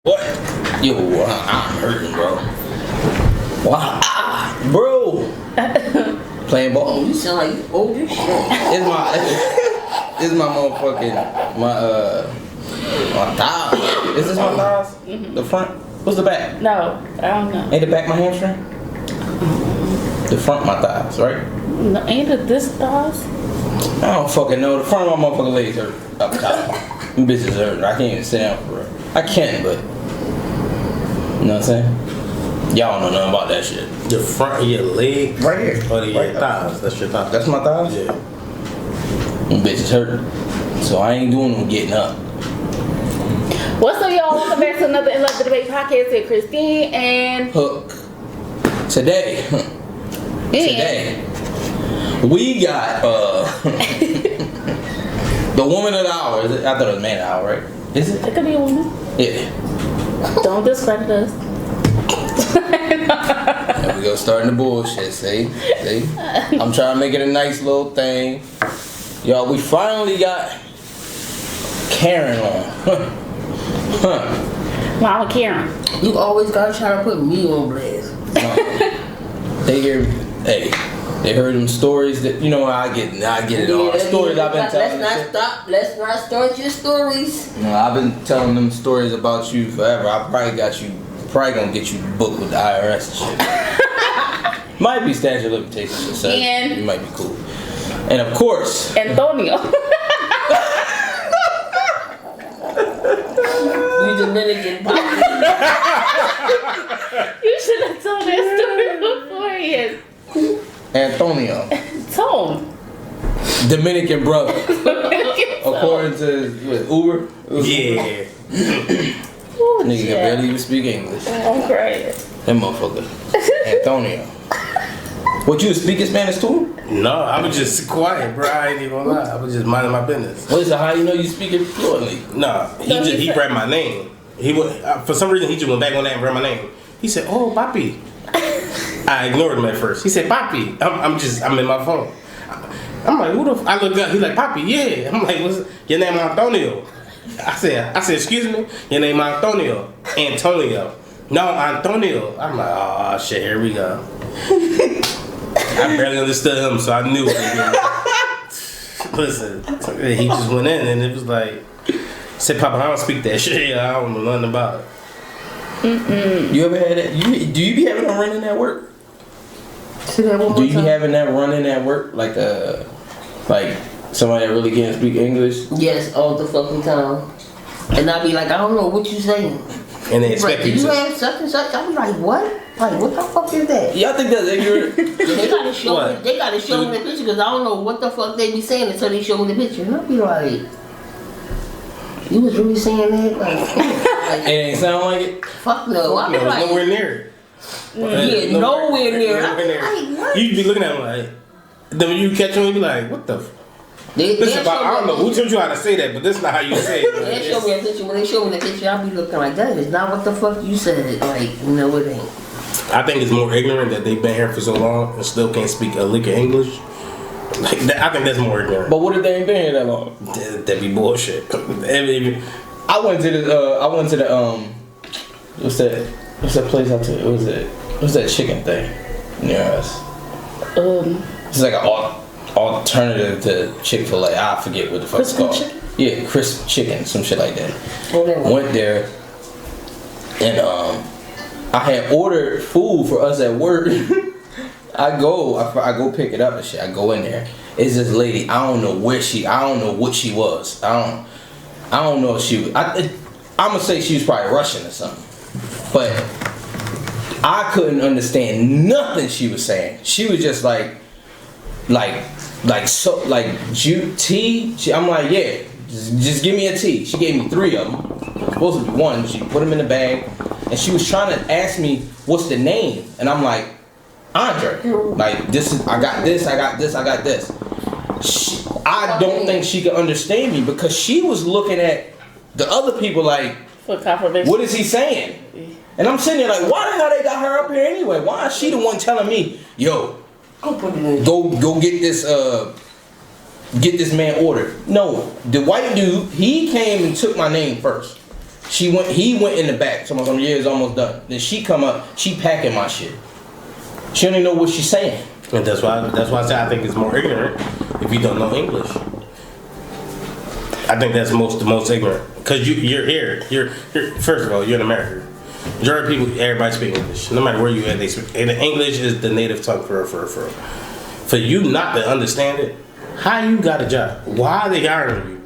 What? Yo, I'm hurting, bro. Wow, bro. Playing ball. You sound like you old as shit. It's my motherfucking my thighs. Is this my thighs? Mm-hmm. The front? What's the back? No, I don't know. Ain't the back my hamstring? The front my thighs, right? No, ain't it this thighs? I don't fucking know. The front of my motherfucking legs hurt up top. Them bitches hurt. I can't even sit down for it. I can, but you know what I'm saying? Y'all don't know nothing about that shit. The front of your leg? Right here. Or your Right thighs? That's your thighs? That's my thighs? Yeah. Them bitches hurt. So I ain't doing no getting up. What's up, y'all? Welcome back to another In Love with Debate podcast with Christine and Hook. Today we got the woman of the hour. Is it? I thought it was man of the hour, right? Is it? it could be a woman. Yeah. Don't discredit us. There we go, starting the bullshit. See? I'm trying to make it a nice little thing. Y'all, we finally got Karen on. Mama Karen. You always gotta try to put me on blast. They heard them stories that, you know, I get it all. Stories I've been telling. Let's not start your stories. You know, I've been telling them stories about you forever. I probably gonna get you booked with the IRS and shit. Might be statute of limitations, so you might be cool. And of course, Antonio. You Dominican poppy. You should have told that story beforehand. Antonio, Tone. Dominican brother, according to Uber. Yeah. Nigga can barely even speak English. I'm crying. That motherfucker. Antonio. What, you speaking Spanish too? No, I was just quiet, bro. I ain't even gonna lie. I was just minding my business. What is it? How you know you speak it fluently? No, he read my name. He went, for some reason he just went back on that and read my name. He said, "Oh, papi." I ignored him at first. He said, "Papi." I'm in my phone. I'm like, "Who the?" I looked up. He's like, "Papi, yeah." I'm like, "What's your name? Antonio." I said, "Excuse me, your name Antonio." Antonio. No, Antonio. I'm like, "Oh shit, here we go." I barely understood him, so I knew. Listen, he just went in, and it was like, said, "Papa, I don't speak that shit. I don't know nothing about it." You ever had that? Do you be having them running at work? Say that one more Do you be time. having that running at work, like somebody that really can't speak English? Yes, all the fucking time. And I be like, I don't know what you saying. And they Like, expect do you you to. have such and such? I be like, what? Like, what the fuck is that? Y'all think that's ignorant? They gotta show What? me. They gotta show me the picture because I don't know what the fuck they be saying until they show me the picture. And I be like, you was really saying that? Like, It ain't sound like it. fuck no. I No, be it's like, nowhere near it. yeah, nowhere near. I be Nowhere like, what? You'd be looking at him like, then when you catch him, you be like, "What the?" Listen, I don't know who told you how to say that, but this is not how you say it. They show me a picture. When they show me the picture, I be looking like, that is not what the fuck you said. Like, no, it ain't. I think it's more ignorant that they've been here for so long and still can't speak a lick of English. Like, I think that's more ignorant. But what if they ain't been here that long? That'd be bullshit. I went to the what's that place out there? What's that chicken thing near us? It's like an alternative to Chick-fil-A. I forget what the fuck it's Crispy called. chicken? Yeah, crisp chicken, some shit like that. Okay. Went there and I had ordered food for us at work. I go pick it up and shit. I go in there. It's this lady. I don't know what she was. I don't know if she was. I'm gonna say she was probably Russian or something. But I couldn't understand nothing she was saying. She was just tea. I'm like, yeah, just give me a tea. She gave me 3 of them. Supposed to be 1. She put them in the bag, and she was trying to ask me what's the name, and I'm like, Andre. Like, this is. I got this. I got this. I got this. I don't think she could understand me because she was looking at the other people like, For confirmation. what is he saying? And I'm sitting there like, why the hell they got her up here anyway? Why is she the one telling me, yo, Go put it in. go get this man ordered? No, the white dude, he came and took my name first. He went in the back. Some years almost done. Then she come up. She packing my shit. She don't even know what she's saying. And that's why I say I think it's more ignorant if you don't know English. I think that's the most ignorant. Because you're here. You're first of all, you're in America. Majority of people, everybody speak English. No matter where you at, they speak. And English is the native tongue for. For you not to understand it, how you got a job? Why are they hiring you?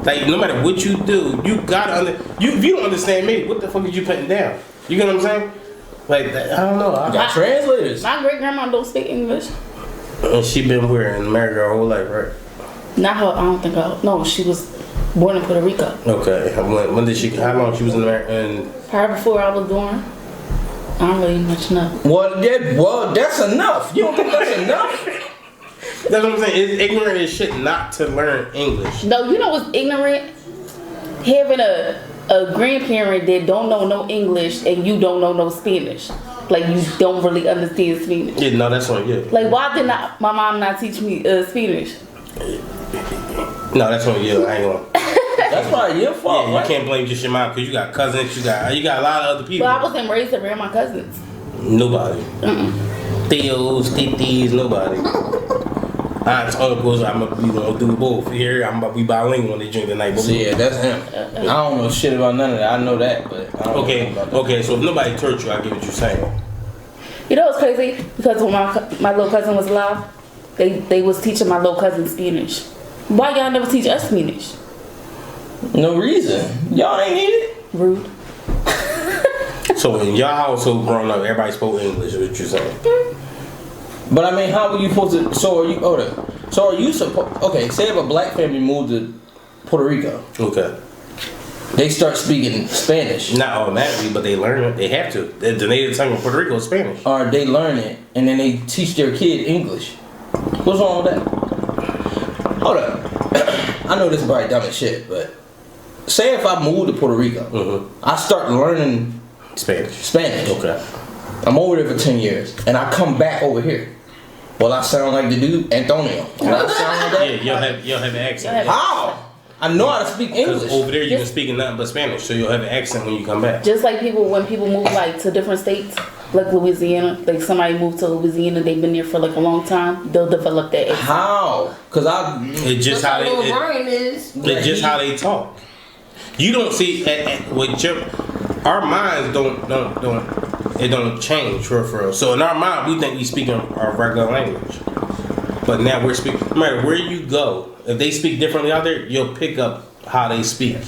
Like, no matter what you do, you gotta if you don't understand me, what the fuck are you putting down? You get what I'm saying? Like, I don't know. I got translators. My great grandma don't speak English. And she been where in America her whole life, right? Not her. I don't think her. No, she was born in Puerto Rico. Okay. When did she? How long she was in America? Probably before I was born. I don't really much know. Well, that's enough. You don't think that's enough? That's what I'm saying. It's ignorant as shit not to learn English. No, you know what's ignorant? Having a grandparent that don't know no English and you don't know no Spanish. Like, you don't really understand Spanish. Yeah, no, that's on you. Like, why did my mom not teach me Spanish? No, that's on you. I ain't gonna. That's probably your fault. Yeah, you can't blame just your mom because you got cousins. You got a lot of other people. But I wasn't raised around my cousins. Nobody. Theos, titis, nobody. Aunts, uncles, we gonna do both. Here, I'm about to be bilingual when they drink the night before. Yeah, that's him. I don't know shit about none of that. I know that, but I don't know about that. Okay, so if nobody taught you, I get what you're saying. You know what's crazy? Because when my little cousin was alive, they was teaching my little cousin Spanish. Why y'all never teach us Spanish? No reason. Y'all ain't need it. Rude. So in your household growing up, everybody spoke English, is what you're saying? But I mean, how were you supposed to? So are you supposed? Okay, say if a black family moved to Puerto Rico, Okay. they start speaking Spanish. Not automatically, but they learn it. They have to. The native tongue of Puerto Rico is Spanish. Or they learn it and then they teach their kid English. What's wrong with that? Hold up. I know this is probably dumb as shit, but say if I move to Puerto Rico, I start learning Spanish. Okay. I'm over there for 10 years, and I come back over here. Well, I sound like the dude Antonio. Will I sound like that? Yeah, you'll have an accent. How? I know how to speak English. Because over there you've been speaking nothing but Spanish, so you'll have an accent when you come back. Just like when people move like to different states, like Louisiana, like somebody moved to Louisiana, they've been there for like a long time, they'll develop that accent. How? Because It's just how It's just how they talk. You don't see with our minds don't change for real. So in our mind, we think we speak our regular language. But now we're speaking. No matter where you go, if they speak differently out there, you'll pick up how they speak.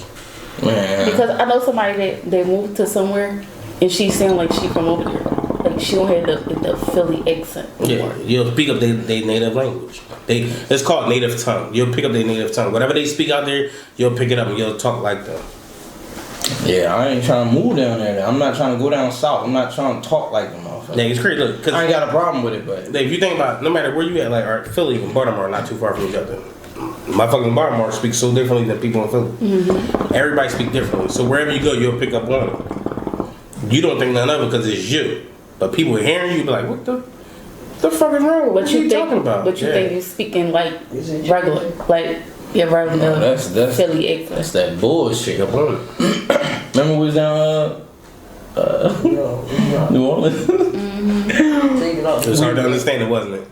man. Because I know somebody that they moved to somewhere and she sound like she from over there. Like she don't have the Philly accent. Yeah, you'll pick up their native language. It's called native tongue. You'll pick up their native tongue. Whatever they speak out there, you'll pick it up and you'll talk like them. Yeah, I ain't trying to move down there. I'm not trying to go down south. I'm not trying to talk like them motherfuckers. Yeah, it's crazy. Look, I ain't got a problem with it, but if you think about it, no matter where you at, like Philly and Baltimore are not too far from each other. Motherfucking in Baltimore speak so differently than people in Philly. Mm-hmm. Everybody speak differently. So wherever you go, you'll pick up one. You don't think none of it because it's you. But people hearing you be like, what the fuck is wrong? What you talking about? But you think you speaking like regular, like your regular that's Philly accent. That's that bullshit. Remember we was down New Orleans? It was hard to understand it, wasn't it?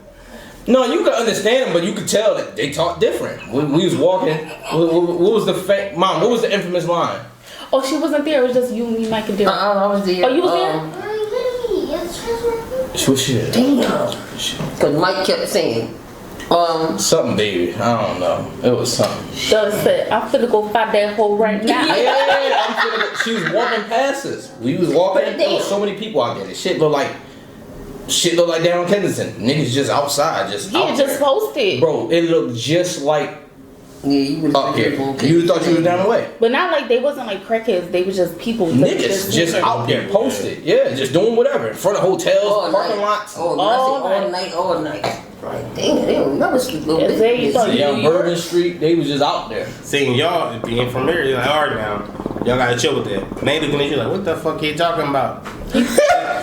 No, you could understand them, but you could tell that they talk different. We was walking. What was the Mom? What was the infamous line? Oh, she wasn't there. It was just you, me, Mike, and Derek. I was there. Oh, you was there? What shit? Damn. Because Mike kept saying, something, baby. I don't know. It was something. Doug said, I'm finna go find that hole right now. Yeah. She was walking past us. We was walking. There was so many people out there. The shit look like down Kensington. Niggas just outside, just out just there. posted. Bro, it looked just like you was up here. You thought you was down the way. But not like they wasn't like crackheads. They were just people. Niggas just out there posted. Yeah, just doing whatever. In front of hotels, parking lots. All night. Right. Damn, they don't never sleep little bit. On Bourbon Street, they was just out there. Seeing y'all being from here, you're like, alright now, y'all gotta chill with that. And they looking at you like, what the fuck are you talking about?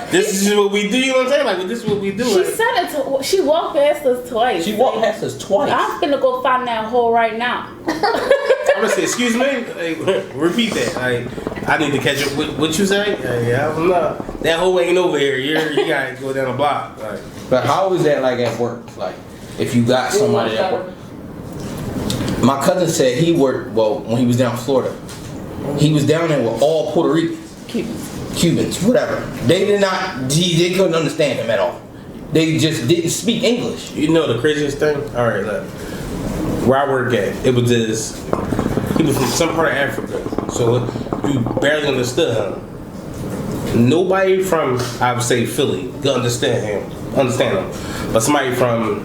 This is what we do, you know what I'm saying? Like, this is what we do. She said it she walked past us twice. She walked past us twice. I'm finna go find that hole right now. I'm gonna say, excuse me? Like, repeat that. Like, I need to catch up with what you say. Yeah, I don't know. That whole ain't over here. You gotta go down the block. Like, But how is that like at work? Like, if you got somebody at work. My cousin said he worked, well, when he was down in Florida, he was down there with all Puerto Ricans. Cubans, whatever. They they couldn't understand him at all. They just didn't speak English. you know the craziest thing? All right, look. Where I work at, it was this. He was from some part of Africa, so you barely understood him. Nobody from, I would say, Philly could understand him. But somebody from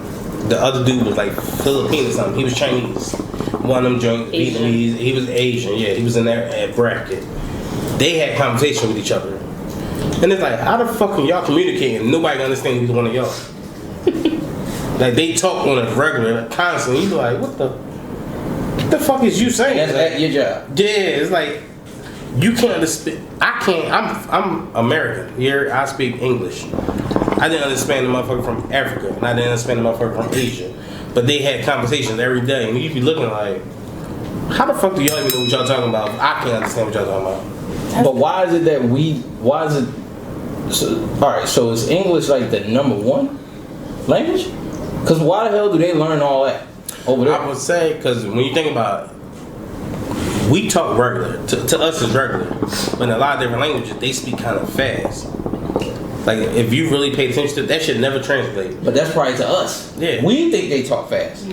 the other dude was like Philippine or something. He was Chinese. One of them joined Vietnamese. He was Asian. Yeah, he was in that bracket. They had conversation with each other, and it's like, how the fuck can y'all communicate and nobody can understand either one of y'all? Like they talk on a regular, constantly. You be like, what the fuck is you saying? That's like, at your job. Yeah, it's like you can't understand. I can't. I'm American. Here I speak English. I didn't understand the motherfucker from Africa, and I didn't understand the motherfucker from Asia. But they had conversations every day, and you be looking like, how the fuck do y'all even know what y'all talking about? I can't understand what y'all talking about. But why is it that why is it, so, alright, so is English like the number one language? Because why the hell do they learn all that over there? I would say, because when you think about it, we talk regular. To us, it's regular. But in a lot of different languages, they speak kind of fast. Like, if you really pay attention to that shit, never translate. But that's probably to us. Yeah. We think they talk fast.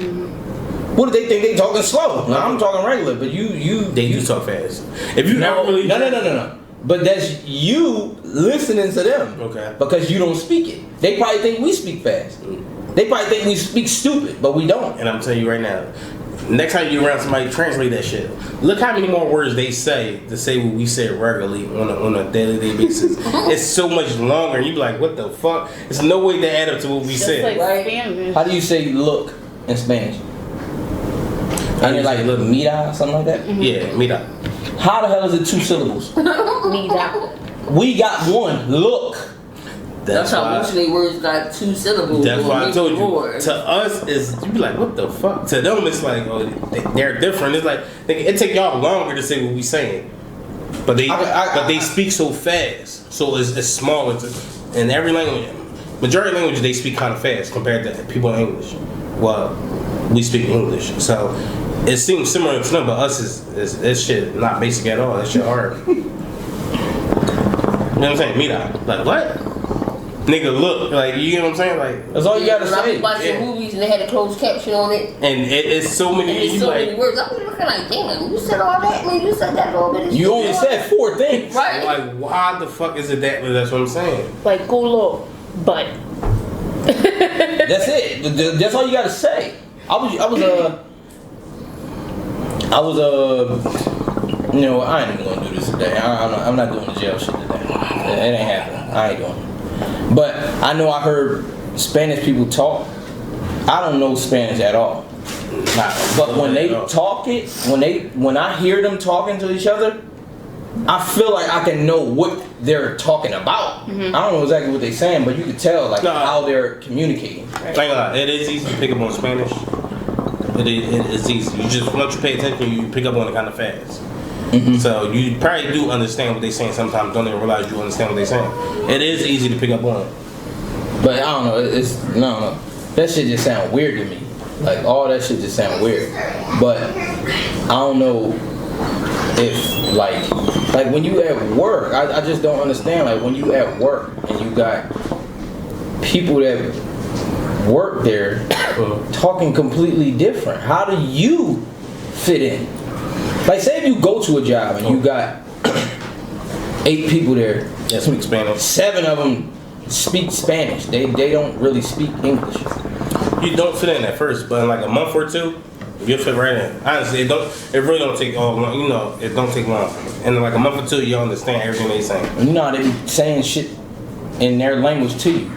What do they think they talking slow? No, I'm talking regular, but They do talk fast. If you no, never really no. But that's you listening to them. Okay. Because you don't speak it. They probably think we speak fast. They probably think we speak stupid, but we don't. And I'm telling you right now, next time you around somebody, translate that shit. Look how many more words they say to say what we say regularly on a daily basis. It's so much longer, and you be like, what the fuck? There's no way to add up to what we say. Like Right. Spanish. How do you say look in Spanish? And it's like look, mira, something like that. Yeah, mira. How the hell is it 2 syllables? Mira. We got one. Look. That's how most of their words got 2 syllables. That's or why I maybe told you. more. To us, is you be like, what the fuck? To them, it's like, oh, they're different. It's like it take y'all longer to say what we saying, but they speak so fast, so it's smaller. In every language, majority of languages they speak kind of fast compared to people in English. Well, we speak English, so it seems similar to them, but us is this shit not basic at all. That shit hard. You know what I'm saying? Mira, like what? Nigga, look, like, you get what I'm saying? Like, That's all you gotta When I was say. watching movies and they had a closed caption on it, and it's so many. and it's so many words. I was looking like, damn, you said all that, man. You said that all bit. You only said 4 things. Right. Like, why the fuck is it that? That's what I'm saying. Like culo, but. That's it. That's all you gotta say. You know, I ain't even gonna do this today. I'm not doing the jail shit today. It ain't happening. I ain't doing it. But I know I heard Spanish people talk. I don't know Spanish at all. But when they talk it, when I hear them talking to each other, I feel like I can know what they're talking about. I don't know exactly what they're saying, but you can tell like how they're communicating. Ain't gonna lie, it is easy to pick up on Spanish. It is easy. You just once you pay attention, you pick up on it kind of fast. So you probably do understand what they're saying. Sometimes don't even realize you understand what they're saying. It is easy to pick up on. But I don't know. No. That shit just sound weird to me. Like all that shit just sound weird. But I don't know if like when you at work, I just don't understand. Like when you at work and you got people that work there talking completely different. How do you fit in? Like say if you go to a job and you got 8 people there that speak Spanish. 7 of them speak Spanish. They don't really speak English. You don't fit in at first, but in like a month or 2, you'll fit right in. Honestly, it really don't take all long. You know, it don't take long. And in like a month or 2, you'll understand everything they saying. You know how they be saying shit in their language to you.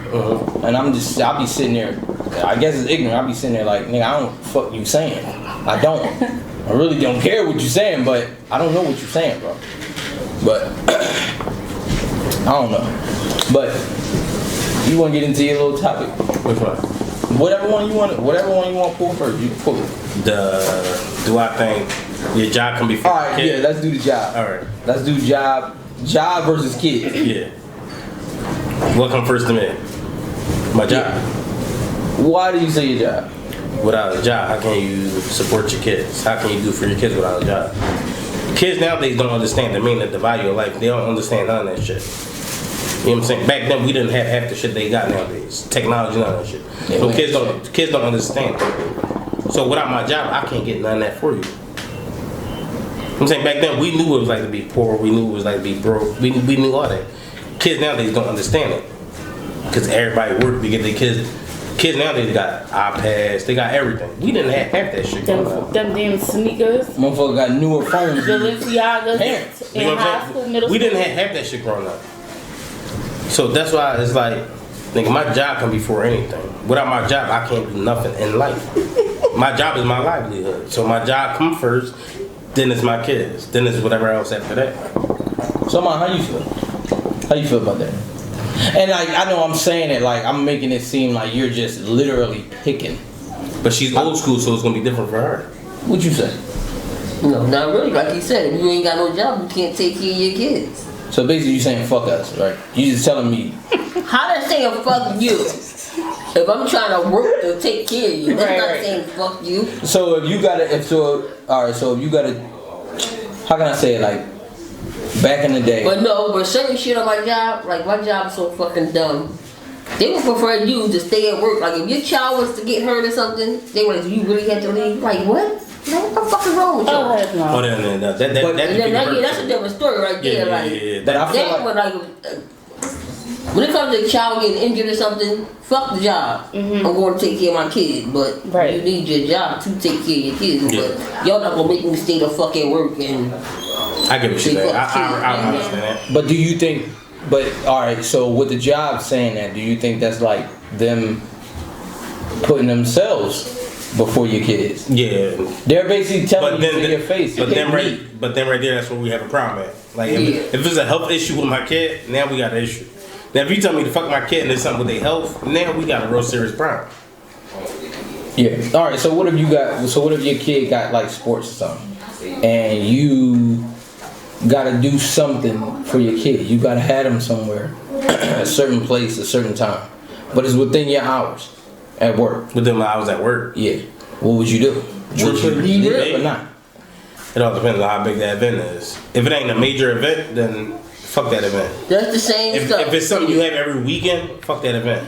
And I'll be sitting there. I guess it's ignorant. I'll be sitting there like, nigga, I don't fuck you saying. I don't. I really don't care what you're saying, but I don't know what you're saying, bro. But I don't know. But you want to get into your little topic? Which one? Whatever one you want to pull first, you can pull it. Do I think Your job can be for All right, your yeah, kid. let's do the job. All right. Let's do job versus kids. Yeah. What come first to me? My job. Why do you say your job? Without a job, how can you support your kids? How can you do for your kids without a job? Kids nowadays don't understand the meaning of the value of life. They don't understand none of that shit. You know what I'm saying? Back then, we didn't have half the shit they got nowadays. Technology, none of that shit. Yeah, So kids don't understand. So without my job, I can't get none of that for you. I'm saying back then, we knew what it was like to be poor. We knew what it was like to be broke. We knew all that. Kids nowadays don't understand it. Because everybody work to get their kids. Kids nowadays got iPads. They got everything. We didn't have half that shit growing up. Them damn sneakers, Motherfucker got newer phones. Balenciagas Parents. in You know what high I'm school, saying? middle We school. didn't have half that shit growing up. So that's why it's like, nigga, my job can be for anything. Without my job, I can't do nothing in life. My job is my livelihood. So my job come first, then it's my kids, then it's whatever else after that. So, man, how you feel? How you feel about that? And like, I know I'm saying it like I'm making it seem like you're just literally picking. But she's old school, so it's gonna be different for her. What you say? No, not really. Like you said, if you ain't got no job, you can't take care of your kids. So basically, you saying fuck us, right? You just telling me. How that saying fuck you? If I'm trying to work to take care of you, that's Right, not right. saying fuck you. So if you gotta, all right. So if you gotta, how can I say it? Like back in the day. But certain shit on my job, like my job is so fucking dumb. They would prefer you to stay at work. Like if your child was to get hurt or something, they would like, you really have to leave. Like what? Like, what the fuck is wrong with you? Oh, heck no. Oh, then that And then that's a different story right there. Yeah, Like But I feel that like one, like when it comes to a child getting injured or something, fuck the job. I'm going to take care of my kids, but Right. you need your job to take care of your kids. Yeah. But y'all not gonna make me stay to fucking work and. I get what you're saying. I understand that. But do you think? But all right. So with the job saying that, do you think that's like them putting themselves before your kids? Yeah. They're basically telling you to your face. But you then pick me. right there, that's where we have a problem at. Like if Yeah. it's a health issue with my kid, now we got an issue. Now if you tell me to fuck my kid and there's something with their health, now we got a real serious problem. Yeah. All right. So what if you got? So what if your kid got like sports or something, and you gotta do something for your kid? You gotta have them somewhere, a certain place, a certain time, but it's within your hours at work. Within my hours at work. Yeah. What would you do? Would you Truthfully, leave it maybe. or not? It all depends on how big that event is. If it ain't a major event, then fuck that event. That's the same stuff. If it's something you have every weekend, fuck that event.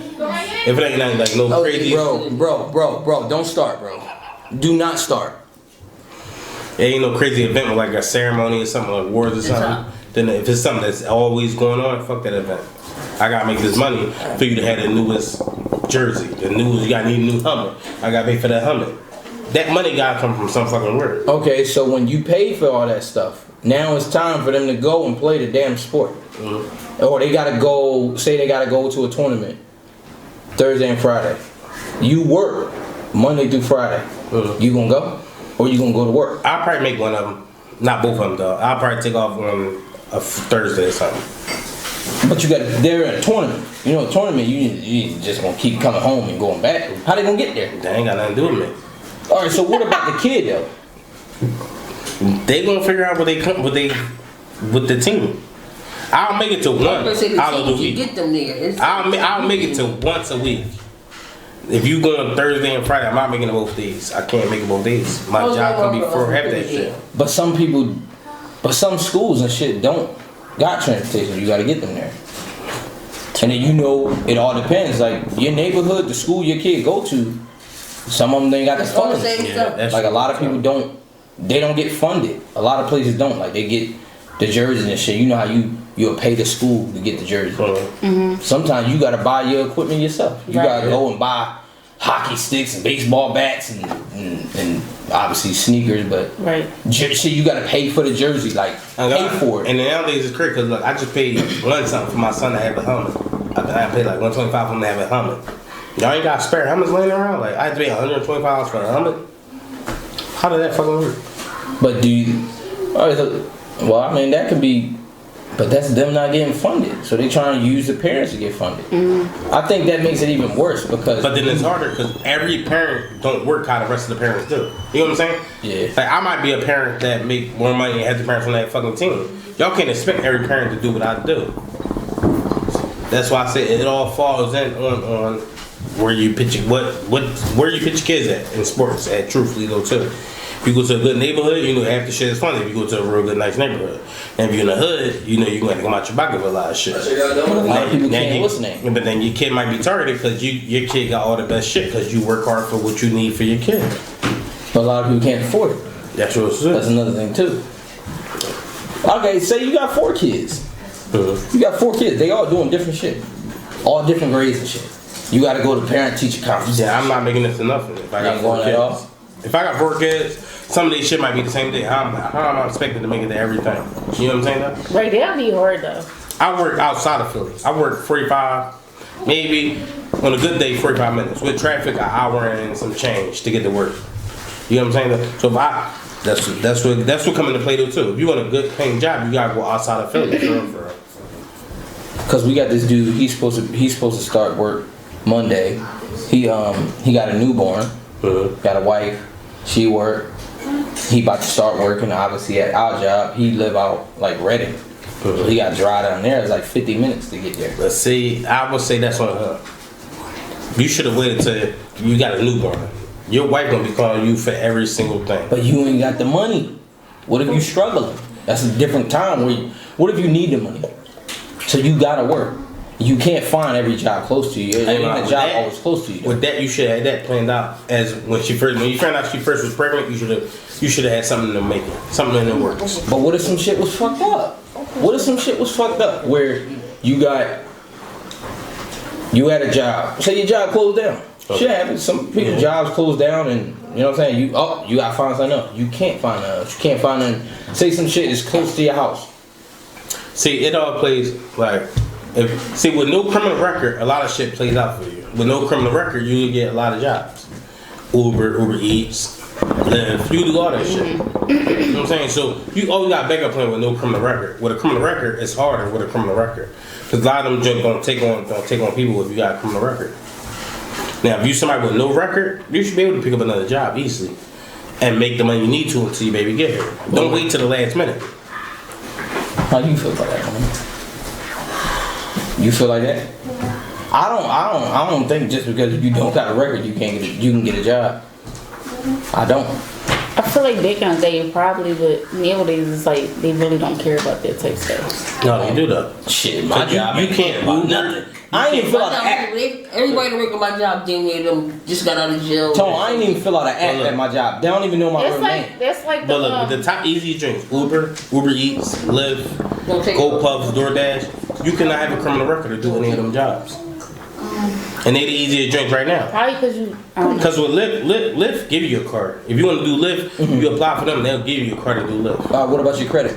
If it ain't nothing like no crazy, Bro, don't start, bro. Do not start. it ain't no crazy event with like a ceremony or something, like awards or something. Then if it's something that's always going on, fuck that event. I gotta make this money for you to have the newest jersey, you gotta need a new helmet. I gotta pay for that helmet. That money gotta come from some fucking work. Okay, so when you pay for all that stuff, now it's time for them to go and play the damn sport. Or they gotta go, say they gotta go to a tournament Thursday and Friday. You work Monday through Friday. You gonna go? Or you gonna go to work? I'll probably make one of them. Not both of them though. I'll probably take off on a Thursday or something. But they're in a tournament. You know, a tournament, you just gonna keep coming home and going back. How they gonna get there? That ain't got nothing to do with me. All right, so what about the kid though? They gonna figure out what they come with the team. I'll make it to one out of the week. Get them there. I'll make it to once a week. If you go on Thursday and Friday, I'm not making it both days. I can't make it both days. My job can be for half that shit. But some schools and shit don't got transportation. You gotta get them there. And then you know, it all depends. Like your neighborhood, the school your kid go to, some of them they got the That's all the funds. same stuff. Like a lot of people don't, they don't get funded. A lot of places don't. Like they get the jerseys and shit. You know how you'll pay the school to get the jersey. Sometimes you gotta buy your equipment yourself. You gotta go and buy hockey sticks and baseball bats and obviously sneakers, but shit, you gotta pay for the jersey, like pay for it. And nowadays it's crazy because look, I just paid something for my son to have a helmet. I paid like $125 for him to have a helmet. Y'all ain't got spare helmets laying around? Like I had to pay $125 for a helmet? How did that fucking work? But do you, well, I mean, that could be But that's them not getting funded. So they trying to use the parents to get funded. I think that makes it even worse because. But then it's harder because every parent don't work how the rest of the parents do. You know what I'm saying? Yeah. Like I might be a parent that make more money and has the parents on that fucking team. Y'all can't expect every parent to do what I do. That's why I say it all falls in on where you pitch it, where you pitch your kids at in sports at truthfully though too. If you go to a good neighborhood, you know half the shit is funny. If you go to a real good nice neighborhood, and if you're in the hood, you know you're going to come out your pocket with a lot of shit. A lot of people can't what's the name? But then your kid might be targeted because your kid got all the best shit because you work hard for what you need for your kid. But a lot of people can't afford it. That's what it's That's another thing too. Okay, say you got 4 kids. You got 4 kids. They all doing different shit. All different grades and shit. You got to go to parent-teacher conference. Yeah, I'm not making this to nothing. If I got 4 kids, if I got 4 kids, some of these shit might be the same thing. How am I expected to make it to everything? You know what I'm saying? Though? Right, that'd be hard though. I work outside of Philly. I work 45, maybe on a good day 45 minutes. With traffic, an hour and some change to get to work. You know what I'm saying? So if that's what come into play though too. If you want a good paying job, you gotta go outside of Philly for Cause we got this dude. He's supposed to start work Monday. He got a newborn. Got a wife. She work. He about to start working. Obviously at our job, he live out like Reading. So he got to drive down there. It's like 50 minutes to get there. But see, I would say that's on her. You should have waited till you got a newborn. Your wife gonna be calling you for every single thing. But you ain't got the money. What if you struggling? That's a different time. What if you need the money? So you gotta work. You can't find every job close to you. Ain't a job always close to you. With that, you should have had that planned out. As when you found out she first was pregnant, you should have had something to make it, something in the works. But what if some shit was fucked up? What if some shit was fucked up where you had a job? Say your job closed down. Okay. Shit happens. Some people's jobs closed down, and you know what I'm saying. You gotta find something else. You can't find nothing else. You can't find nothing. Say some shit is close to your house. See, it all plays like. With no criminal record, a lot of shit plays out for you. With no criminal record, you get a lot of jobs. Uber Eats, Lyft, you do all that shit. You know what I'm saying? So you always got a backup plan with no criminal record. With a criminal record, it's harder with a criminal record. Because a lot of them just don't take on people if you got a criminal record. Now, if you somebody with no record, you should be able to pick up another job easily. And make the money you need to until your baby get here. Don't wait till the last minute. How do you feel about that, man? You feel like that? I don't think just because you don't got a record you can get a job. I don't. I feel like back in the day probably, but nowadays it's like they really don't care about that type of stuff. No, they do though. Shit, my job. You can't do nothing. I ain't even fill out an app. Everybody that work at my job, them just got out of jail. Tone, I ain't even fill out an app at my job. They don't even know my real name. That's like but look, the top easiest drinks: Uber Eats, Lyft, GoPuffs, DoorDash. You cannot have a criminal record to do any of them jobs. And they the easiest drinks right now. Probably because with Lyft give you a card. If you want to do Lyft, you apply for them, they'll give you a card to do Lyft. What about your credit?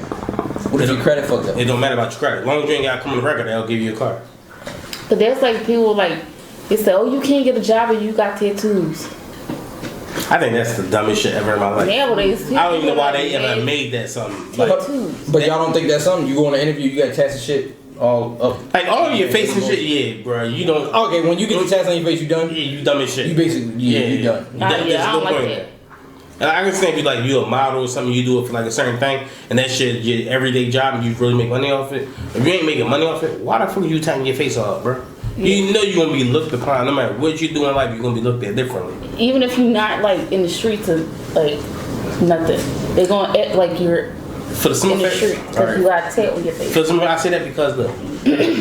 What if your credit fucked up? It don't matter about your credit. As long as you ain't got a criminal record, they'll give you a card. But that's like people like they say, oh, you can't get a job if you got tattoos. I think that's the dumbest shit ever in my life. Nowadays, I don't even know why they ever made that something. But y'all don't think that's something? You go on an interview, you got tatted shit all up. Like all your face and shit, yeah, bro. You don't. Okay, when you get the tats on your face, you done? Yeah, you dumb as shit. You basically, you done. I don't like that. And I understand if you like you a model or something, you do it for like a certain thing, and that shit your everyday job, and you really make money off it. If you ain't making money off it, why the fuck are you tying your face off, bro? You know you're gonna be looked upon. No matter what you do in life, you're gonna be looked at differently. Even if you're not like in the streets of like nothing, they're gonna act like you're for the simple in the street because you got a tat on your face. For some, I say that because look,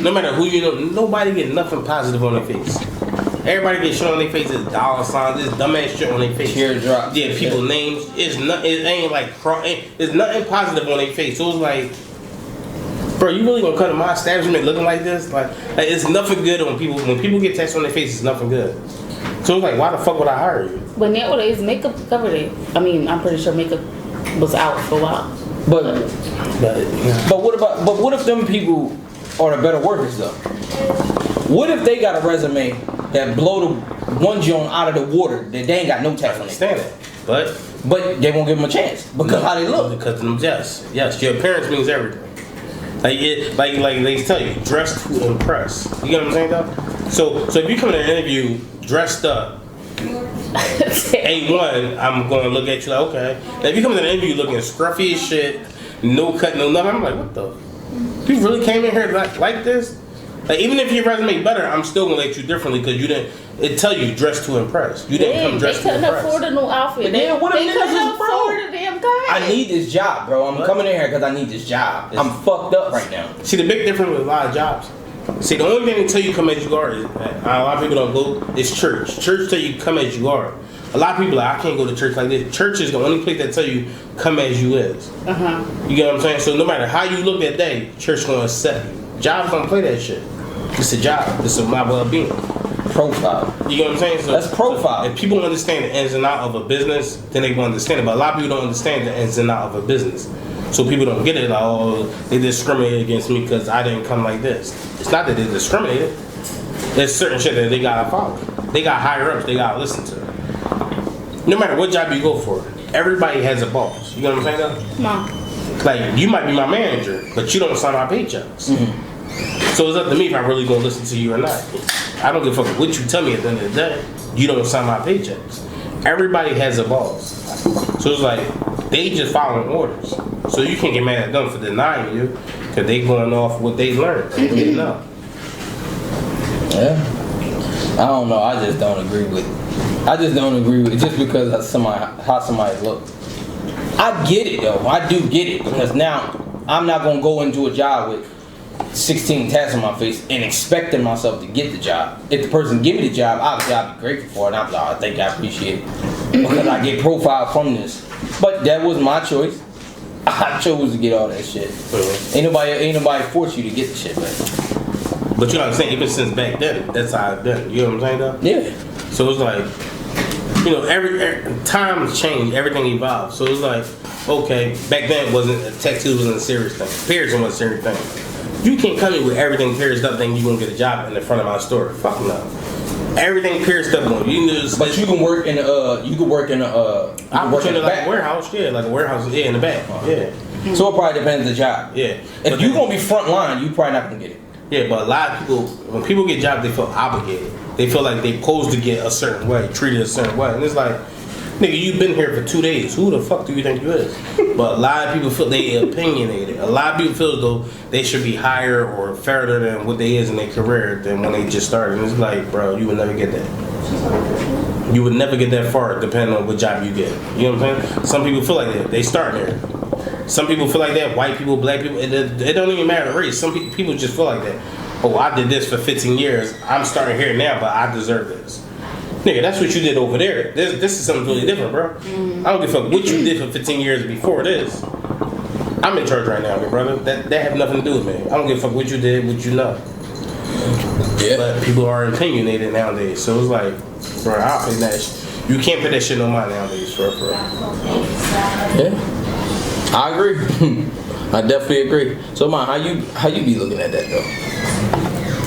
no matter who you know, nobody get nothing positive on their face. Everybody get shit on their face. There's dollar signs. There's dumbass shit on their face. Teardrops. Yeah, people names. It's not. It ain't like. There's nothing positive on their face. So it's like, bro, you really gonna come to my establishment looking like this? Like it's nothing good on people. When people get text on their face, it's nothing good. So it's like, why the fuck would I hire you? But nowadays, makeup covered it. I mean, I'm pretty sure makeup was out for a while. But what if them people are the better workers though? What if they got a resume that blow the one joint out of the water that they ain't got no tax on it? But they won't give them a chance because how they look. Because of them, yes, your appearance means everything. Like they tell you, dress to impress. You get what I'm saying, though? So if you come to an interview dressed up, A1, I'm going to look at you like, okay. Now, if you come to an interview looking scruffy as shit, no cut, no nothing, I'm like, what the? You really came in here like this? Like, even if your resume better, I'm still going to let you differently because you didn't. It tell you dress to impress. You didn't come dressed to impress. They couldn't afford a new outfit. They couldn't afford a damn guy. I need this job, bro. I'm coming in here because I need this job. I'm fucked up right now. See, the big difference with a lot of jobs. See, the only thing they tell you come as you are is, a lot of people don't go, is church. Church tell you come as you are. A lot of people are like, I can't go to church like this. Church is the only place that tell you come as you is. You get what I'm saying? So no matter how you look that day, church gonna accept you. Jobs don't play that shit. It's a job. It's my well-being. Profile. You get what I'm saying? So, that's profile. So if people understand the ins and outs of a business, then they will understand it. But a lot of people don't understand the ins and outs of a business. So people don't get it. Like, oh, they discriminated against me because I didn't come like this. It's not that they discriminated. There's certain shit that they gotta follow. They got higher ups they gotta listen to. No matter what job you go for, everybody has a boss. You know what I'm saying, though? No. Like, you might be my manager, but you don't sign my paychecks. So it's up to me if I really gonna listen to you or not. I don't give a fuck what you tell me at the end of the day. You don't sign my paychecks. Everybody has a boss. So it's like, they just following orders. So you can't get mad at them for denying you, because they going off what they learned, what they know. Yeah. I don't know. I just don't agree with it just because of how somebody looks. I get it though. I do get it because now I'm not gonna go into a job with 16 tats on my face and expecting myself to get the job. If the person give me the job, obviously I'll be grateful for it. And I'm like, I think I appreciate it because I get profile from this. But that was my choice. I chose to get all that shit. Ain't nobody force you to get the shit back. But you know what I'm saying? Even since back then, that's how I've done. You know what I'm saying, though? Yeah. So it's like, you know, every times change, everything evolves. So it's like, okay, back then tattoos wasn't a serious thing. Piercing wasn't a serious thing. You can't come in with everything pierced up thinking you're gonna get a job in the front of my store. Fuck no. Everything pierced up on you. But you can work in I work in like a warehouse, like a warehouse, in the back. Yeah. So it probably depends on the job. Yeah. If you're gonna be front line, you probably not gonna get it. Yeah, but a lot of people, when people get jobs, they feel obligated. They feel like they supposed to get a certain way, treated a certain way. And it's like, nigga, you've been here for 2 days. Who the fuck do you think you is? But a lot of people feel they opinionated. A lot of people feel as though they should be higher or further than what they is in their career than when they just started. And it's like, bro, you would never get that. You would never get that far depending on what job you get. You know what I'm saying? Some people feel like that. They start there. Some people feel like that. White people, black people. It don't even matter the race. Some people just feel like that. Oh, I did this for 15 years. I'm starting here now, but I deserve this. Nigga, that's what you did over there. This is something totally different, bro. I don't give a fuck what you did for 15 years before this. I'm in charge right now, my brother. That have nothing to do with me. I don't give a fuck what you did, what you know. Yeah. But people are opinionated nowadays, so it's like, bro, I don't think that you can't put that shit on mine nowadays, for real. Yeah. I agree. I definitely agree. So, man, how you be looking at that though?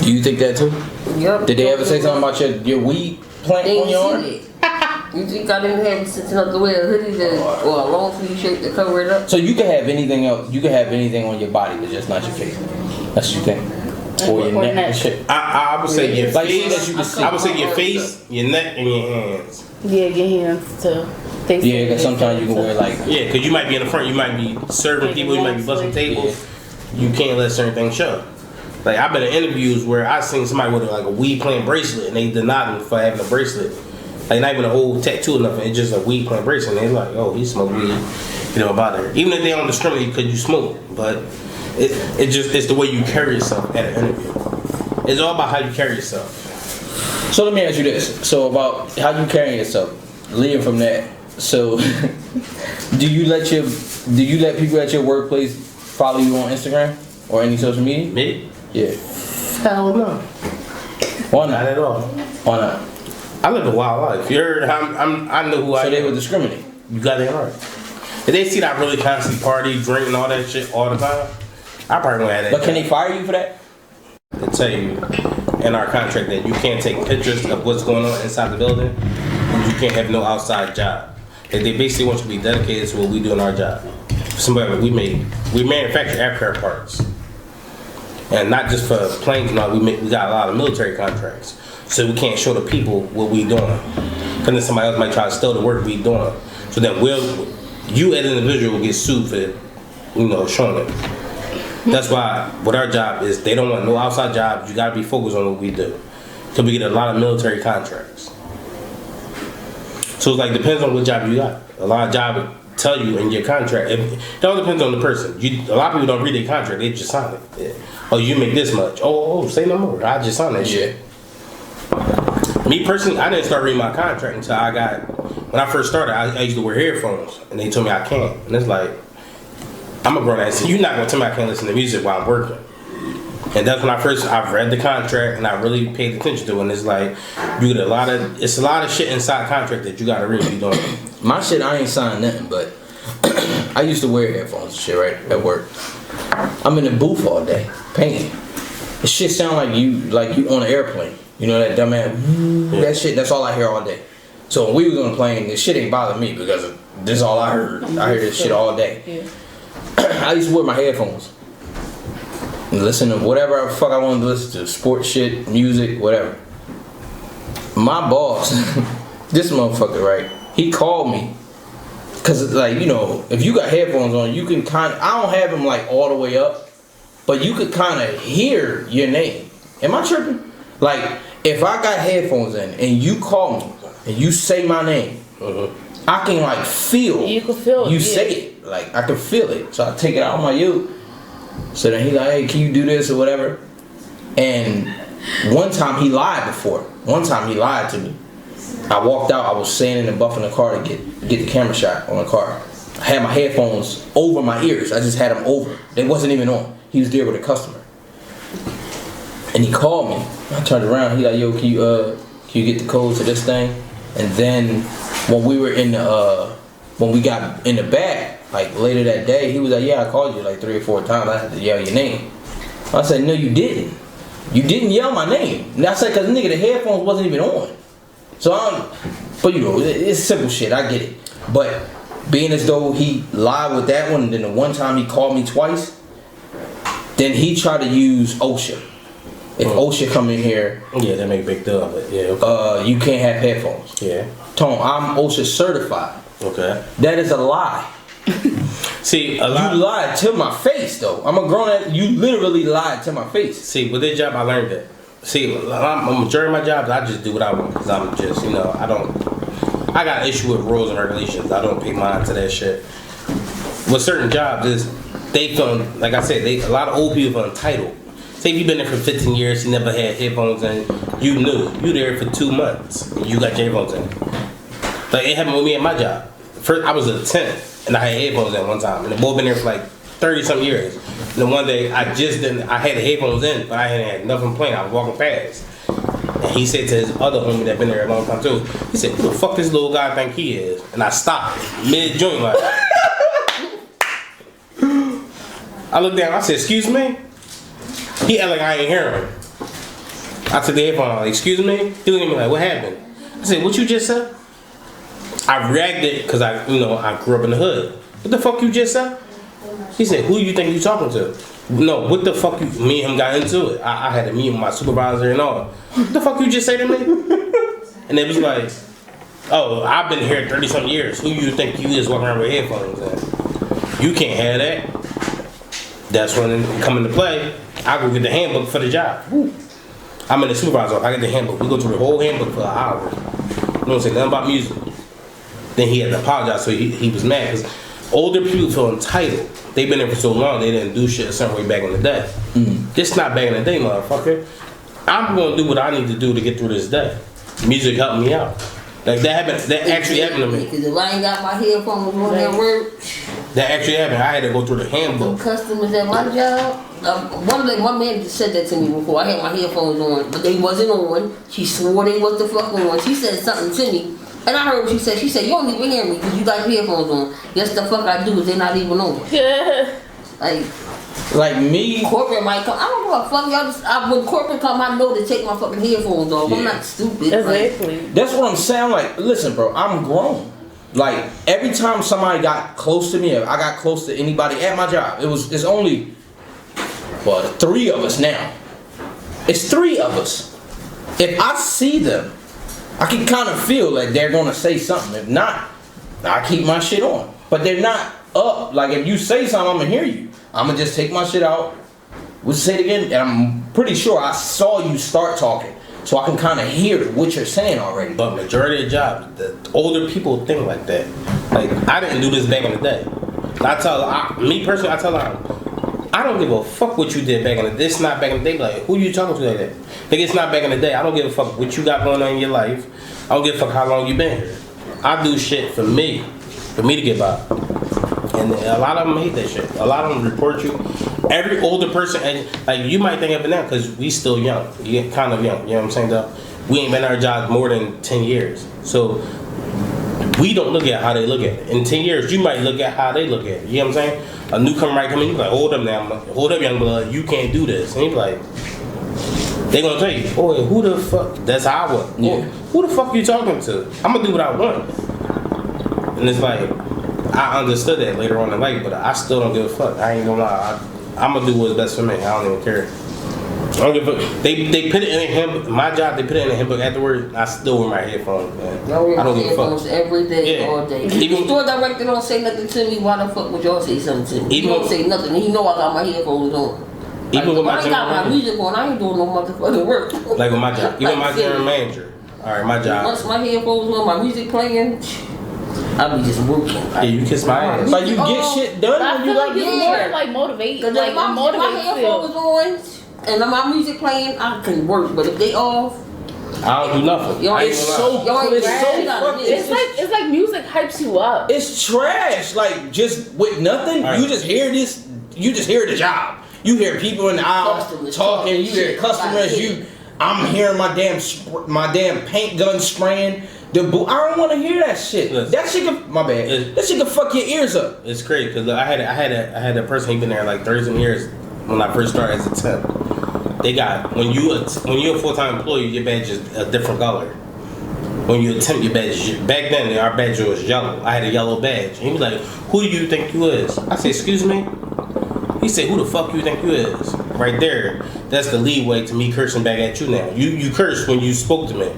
Do you think that too? Yep. Did they ever say something about your weed plant on your arm? You think I didn't have sitting up to wear a hoodie or a long sleeve shirt to cover it up? So you can have anything else. You can have anything on your body, but just not your face. That's what you think. Or your neck and shit. I would say your like face. that you can see. I would say your face, your neck, and your hands. Yeah, your hands too. Yeah, because sometimes you can wear like. Yeah, because you might be in the front, you might be serving people, you might be busting tables. You can't let certain things show. Like, I've been in interviews where I seen somebody with like a weed plant bracelet and they denied them for having a bracelet. Like, not even a whole tattoo or nothing, it's just a weed plant bracelet. And they're like, oh, he smoked weed, you know, about it. Even if they don't discriminate because you smoke, but it's the way you carry yourself at an interview. It's all about how you carry yourself. So let me ask you this. So about how you carry yourself, leading from that. So do you let people at your workplace follow you on Instagram or any social media? Me? Yeah. Hell no. Why not? Not at all. Why not? I live a wild life. You heard? I know who I am. So they would discriminate. You got that right. If they see that I really constantly party, drink, and all that shit all the time, I probably won't have that. But can they fire you for that? They tell you in our contract that you can't take pictures of what's going on inside the building, and you can't have no outside job. They basically want you to be dedicated to what we do in our job. Somebody we manufacture aircraft parts. And not just for planes, we got a lot of military contracts. So we can't show the people what we doing. Because then somebody else might try to steal the work we doing. So then you as an individual will get sued for, showing it. That's why what our job is, they don't want no outside jobs. You gotta be focused on what we do. So we get a lot of military contracts. So it's like, depends on what job you got. A lot of jobs tell you in your contract. It all depends on the person. A lot of people don't read their contract, they just sign it. Yeah. Oh, you make this much. Oh, say no more. I just signed that shit. Me personally, I didn't start reading my contract until when I first started, I used to wear headphones. And they told me I can't. And it's like, I'm a grown ass. So you're not gonna tell me I can't listen to music while I'm working. And that's when I've read the contract and I really paid attention to it. And it's like, you get a lot of shit inside contract that you gotta read. You don't. My shit, I ain't signed nothing, but I used to wear headphones and shit right at work. I'm in the booth all day painting. The shit sound like you on an airplane. You know that dumbass that shit. That's all I hear all day. So when we was on the plane, this shit ain't bother me because this is all I heard. I hear this shit all day. Yeah. I used to wear my headphones and listen to whatever the fuck I wanted to listen to, sports shit, music, whatever. My boss, this motherfucker, right? He called me because, like, if you got headphones on, you can I don't have them like all the way up, but you could kind of hear your name. Am I tripping? Like, if I got headphones in and you call me and you say my name, I can like feel. You can feel it. You say it. Like, I can feel it. So I take it out on my you. So then he like, hey, can you do this or whatever? And one time he lied before. One time he lied to me. I walked out. I was standing and buffing the car to get the camera shot on the car. I had my headphones over my ears. I just had them over. They wasn't even on. He was there with a customer. And he called me. I turned around. He like, yo, can you get the code to this thing? And then when we were when we got in the back, like later that day, he was like, yeah, I called you like 3 or 4 times. I had to yell your name. I said, no, you didn't. You didn't yell my name. And I said, cause nigga, the headphones wasn't even on. So but it's simple shit. I get it. But being as though he lied with that one, and then the one time he called me twice, then he tried to use OSHA. If OSHA come in here, yeah, they make a big deal of it. Yeah. Okay. You can't have headphones. Yeah. Tone, I'm OSHA certified. Okay. That is a lie. See, you lied to my face, though. I'm a grown ass. You literally lied to my face. See, with this job, I learned that. See, I'm majority of my jobs, I just do what I want because I'm just, I got an issue with rules and regulations. I don't pay mind to that shit. With certain jobs, they feel, like I said, a lot of old people feel entitled. Say if you've been there for 15 years, you never had headphones in, you knew. You there for 2 months, and you got your headphones in. Like, it happened with me at my job. First, I was a tenant, and I had headphones in one time, and the boy been there for like 30-something years. And then one day, I had the headphones in, but I hadn't had nothing playing. I was walking past. And he said to his other homie that been there a long time too, he said, who the fuck this little guy think he is? And I stopped mid-joint like, I looked down, I said, excuse me? He acted like I ain't hear him. I took the headphone out, like, excuse me? He looked at me like, what happened? I said, what you just said? I reacted because I grew up in the hood. What the fuck you just said? He said, who you think you talking to? No, what the fuck me and him got into it. I had to meet with my supervisor and all. What the fuck you just say to me? And it was like, oh, I've been here 30-something years. Who you think you is walking around with headphones in? You can't have that. That's when it come into play. I go get the handbook for the job. I'm in the supervisor office. I get the handbook. We go through the whole handbook for an hour. You don't say nothing about music. Then he had to apologize, so he was mad because older people feel entitled. They've been there for so long, they didn't do shit a certain way back in the day. This not back in the day, motherfucker. I'm gonna do what I need to do to get through this day. Music helped me out. Like that happened. That actually happened to me. Because if I ain't got my headphones on at work, that actually happened. I had to go through the handbook. Some customers at my job. One man just said that to me before. I had my headphones on, but they wasn't on. She swore they was the fuck on. She said something to me. And I heard what she said. She said, you don't even hear me because you got your headphones on. Yes, the fuck I do is they're not even on. Like me. Corporate might come. I don't know what fuck y'all just. When corporate come, I know to take my fucking headphones off. Yeah. I'm not stupid. Exactly. That's what I'm saying. Like, listen, bro, I'm grown. Like, every time somebody got close to me, I got close to anybody at my job, it's only well, 3 of us now. It's 3 of us. If I see them, I can kind of feel like they're gonna say something. If not, I keep my shit on. But they're not up. Like if you say something, I'm gonna hear you. I'm gonna just take my shit out. We'll say it again, and I'm pretty sure I saw you start talking, so I can kind of hear what you're saying already. But majority of jobs, the older people think like that. Like I didn't do this back in the day. Me personally, I tell them, I don't give a fuck what you did back in the day. This not back in the day. Like, who you talking to like that? Like, it's not back in the day. I don't give a fuck what you got going on in your life. I don't give a fuck how long you been here. I do shit for me to get by. And a lot of them hate that shit. A lot of them report you. Every older person, and like you might think of it now because we still young. You get kind of young. You know what I'm saying? Though we ain't been in our jobs more than 10 years. So we don't look at how they look at it. In 10 years, you might look at how they look at it. You know what I'm saying? A newcomer might come in, you be like, hold up now. I'm like, hold up, young blood. You can't do this. And you be like, they gonna tell you, oh, who the fuck? That's how I was. Yeah. Who the fuck you talking to? I'm gonna do what I want. And it's like, I understood that later on in life, but I still don't give a fuck. I ain't gonna lie. I'm gonna do what's best for me. I don't even care. I don't give a fuck. They put it in a handbook. My job, they put it in a handbook afterwards. I still wear my headphones, man. I don't give a fuck. Every day, Yeah. all day. If the store director don't say nothing to me, why the fuck would y'all say something to me? He don't say nothing. He know I got my headphones on. Even with my I ain't got my music on. I ain't doing no motherfucking work. Like with my job. Even my general manager. All right, my job. Once my headphones on, my music playing, I be just working. Yeah, you kiss my ass. Like you get shit done I when you feel like like it's more like motivate. Cause Like if my headphones on and my music playing, I can work. But if they off, I don't do nothing. Y'all It's so It's fucking. it's like music hypes you up. It's trash. Like just with nothing, Right. you just hear this. You just hear the job. You hear people in the aisle Customers talking. You hear shit. customers. I'm hearing my damn paint gun spraying. I don't want to hear that shit. Listen. That shit can, my bad. That shit can fuck your ears up. It's crazy because I had a person. He been there like 30 years when I first started as a temp. They got when you're a full-time employee, your badge is a different color. When you attempt your badge, back then our badge was yellow. I had a yellow badge. And he was like, "Who do you think you is?" I said, "Excuse me." He said, "Who the fuck you think you is?" Right there, that's the leeway to me cursing back at you now. You cursed when you spoke to me,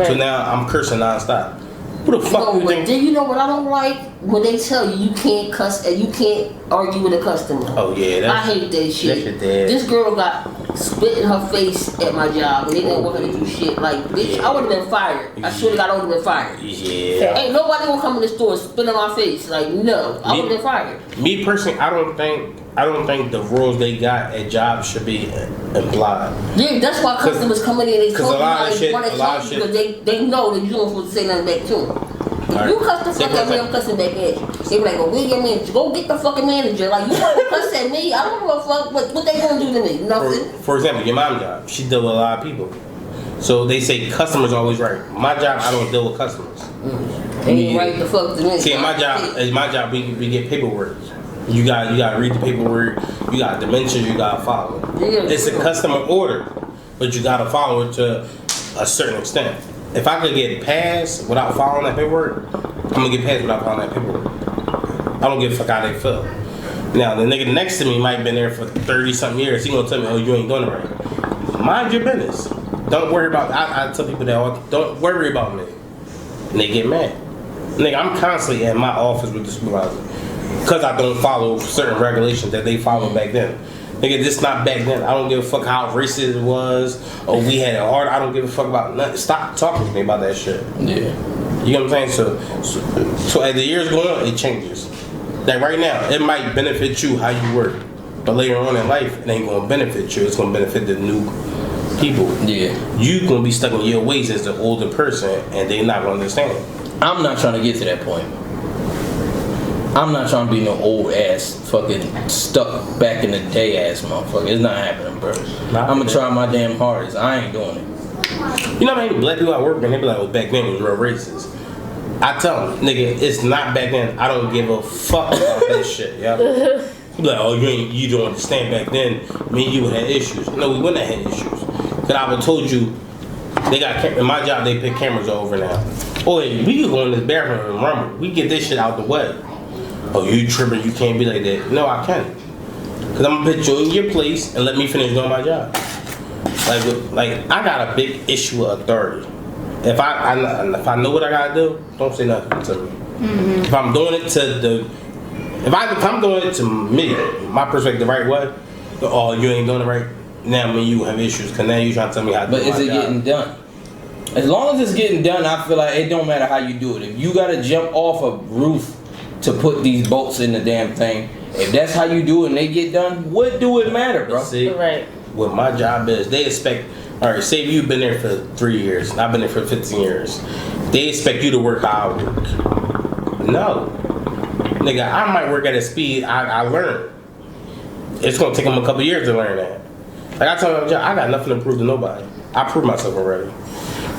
so now I'm cursing nonstop. Who the fuck you think? Do you know what I don't like? When they tell you you can't cuss and you can't argue with a customer. Oh yeah, I hate that shit. That shit. This girl got spit in her face at my job and they didn't want her to do shit. Like, bitch, I would have been fired. I swear to God, I would have been fired. Yeah. Ain't nobody gonna come in the store and spit in my face. Like, no, I would have been fired. Me personally, I don't think the rules they got at jobs should be implied. Yeah, that's why customers come in and they talk a lot of they shit- want to a lot talk of because shit- they know that you don't supposed to say nothing back to them. If Alright. you cuss the fuck Take at me, one I'm cussing back at you. They be like, "Oh, where your manager? Go get the fucking manager." Like, you want to cuss at me? I don't give a fuck. What they gonna do to me? Nothing. For example, your mom's job, she deal with a lot of people. So they say customers always right. My job, I don't deal with customers. They ain't right the fuck to me. See, my job, we get paperwork. You got to read the paperwork. You got dimensions. You got to follow it. Yeah, It's a customer order, but you got to follow it to a certain extent. If I could get passed without following that paperwork, I'm gonna get passed without following that paperwork. I don't give a fuck how they feel. Now the nigga next to me might have been there for 30-something years. He gonna tell me, "Oh, you ain't doing it right." Mind your business. Don't worry about. I tell people that don't worry about me, and they get mad. Nigga, I'm constantly in my office with the supervisor because I don't follow certain regulations that they followed back then. Nigga, this not back then. I don't give a fuck how racist it was or we had it hard. I don't give a fuck about nothing. Stop talking to me about that shit. Yeah. You know what I'm saying? So as the years go on, it changes. Like right now, it might benefit you how you work, but later on in life, it ain't gonna benefit you. It's gonna benefit the new people. Yeah. You gonna be stuck in your ways as the older person, and they not gonna understand it. I'm not trying to get to that point. I'm not trying to be no old ass fucking stuck back in the day ass motherfucker. It's not happening, bro. I'm gonna try my damn hardest. I ain't doing it. You know how many black people I work with, and they be like, "Oh, back then was real racist." I tell them, nigga, it's not back then. I don't give a fuck about that shit, yeah. You be like, "Oh, you don't understand back then. Me and you would have issues." No, we wouldn't have had issues. Cause I would told you, they got in my job. They put cameras over now. Oh, hey, we could go in this bathroom and rumble. We get this shit out the way. Oh, you tripping? You can't be like that. No, I can't. Cause I'm gonna put you in your place and let me finish doing my job. Like I got a big issue with authority. If I know what I gotta do, don't say nothing to me. Mm-hmm. If I'm doing it if I'm doing it to me, my perspective, the right way, oh, you ain't doing it right. Now me, you have issues, cause now you trying to tell me how to do my job. But is it getting done? As long as it's getting done, I feel like it don't matter how you do it. If you gotta jump off a roof to put these bolts in the damn thing, if that's how you do it and they get done, what do it matter, bro? See, right. What my job is, they expect. All right, say you've been there for 3 years, and I've been there for 15 years. They expect you to work how I work. No. Nigga, I might work at a speed I learn. It's gonna take them a couple years to learn that. Like I tell them, I got nothing to prove to nobody. I proved myself already.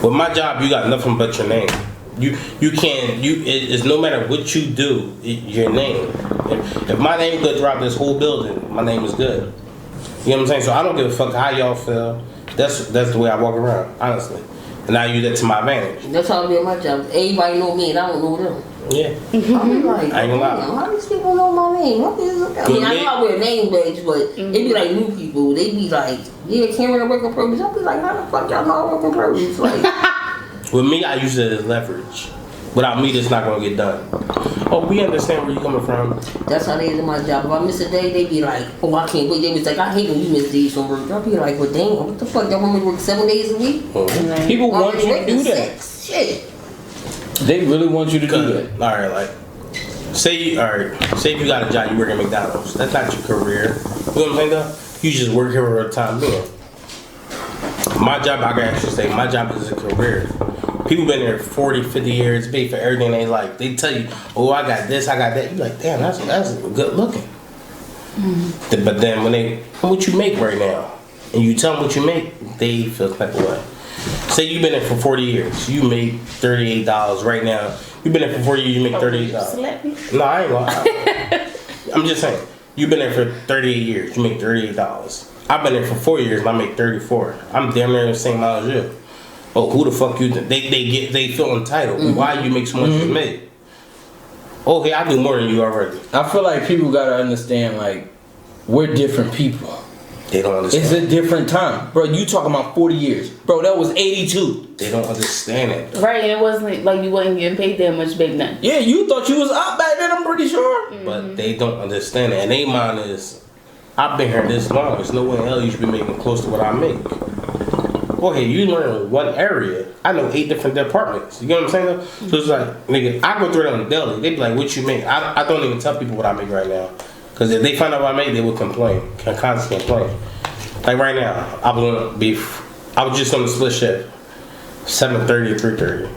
With my job, you got nothing but your name. It's no matter what you do, your name. If my name good throughout this whole building, my name is good. You know what I'm saying? So I don't give a fuck how y'all feel. That's the way I walk around, honestly. And I use that to my advantage. That's how I do my job. Everybody know me and I don't know them. Yeah. I'm like, I ain't gonna lie. How these people know my name? I mean, I know I wear name badge, but it be like new people. They be like, yeah, Cameron work in produce. I'll be like, how the fuck y'all know I work in produce? Like, with me, I use it as leverage. Without me, it's not gonna get done. Oh, we understand where you're coming from. That's how they is in my job. If I miss a day, they be like, oh, I can't wait. They was like, I hate when you miss days from work. I'll be like, well, damn, what the fuck? Y'all want me to work 7 days a week? Mm-hmm. People want you to do that. Shit. They really want you to do that. All right, like, say if you got a job, you work at McDonald's. That's not your career. You know what I'm saying, though? You just work here for a time being. My job, I can actually say, my job is a career. People been there 40, 50 years, pay for everything they like. They tell you, oh, I got this, I got that. You like, damn, that's good looking. Mm-hmm. But then when what you make right now, and you tell them what you make, they feel type of way. Say you've been there for 40 years, you make $38 right now. You've been there for 40 years, you make $38. No, I ain't gonna. I'm just saying, you've been there for 38 years, you make $38. I've been there for 4 years, and I make $34. I'm damn near the same amount as you. Oh, who the fuck you? They feel entitled. Mm-hmm. Why you make so much as me? Oh, hey, I do more than you already. I feel like people gotta understand, like, we're different people. They don't understand. It's a different time, bro. You talking about 40 years, bro? That was 82. They don't understand it. Right, and it wasn't like you wasn't getting paid that much back then. Yeah, you thought you was up back then. I'm pretty sure. Mm-hmm. But they don't understand it, and they mind is, I've been here this long. There's no one else you should be making close to what I make. Okay, you learn one area. I know 8 different departments. You get what I'm saying? Mm-hmm. So it's like, nigga, I go through it on the daily. They be like, what you make? I don't even tell people what I make right now. Because if they find out what I make, they would complain. Constantly complain. Like right now, I was just on the split shift. 7:30 to 3:30.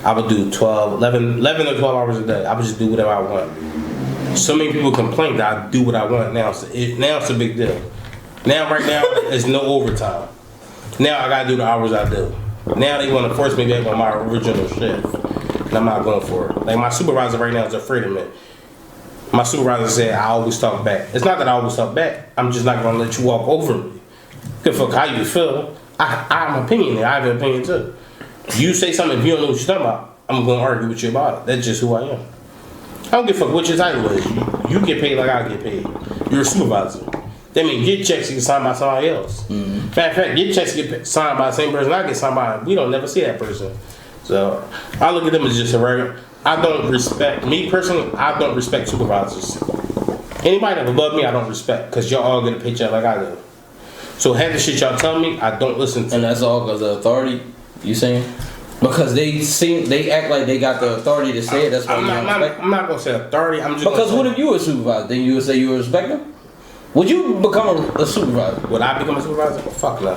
I would do 11 or 12 hours a day. I would just do whatever I want. So many people complain that I do what I want now. So now it's a big deal. Right now, it's no overtime. Now I gotta do the hours I do. Now they want to force me back on my original shift, and I'm not going for it. Like my supervisor right now is afraid of me. My supervisor said I always talk back. It's not that I always talk back. I'm just not gonna let you walk over me. Good fuck how you feel. I have an opinion. I have an opinion too. You say something if you don't know what you're talking about, I'm gonna argue with you about it. That's just who I am. I don't give a fuck what your title is. You get paid like I get paid. You're a supervisor. That means your checks get signed by somebody else. Mm-hmm. Fact, your checks get signed by the same person I get signed by. We don't never see that person. So I look at them as just a regular. I don't respect, me personally, I don't respect supervisors. Anybody that's above me, I don't respect. Because y'all all get a paycheck like I do. So half the shit y'all tell me, I don't listen to. And that's all because of authority, you saying? Because they act like they got the authority to say it. That's why I'm not going to say authority. I'm just because what if you were a supervisor? Then you would say you would respect them? Would you become a supervisor? Would I become a supervisor? Fuck no.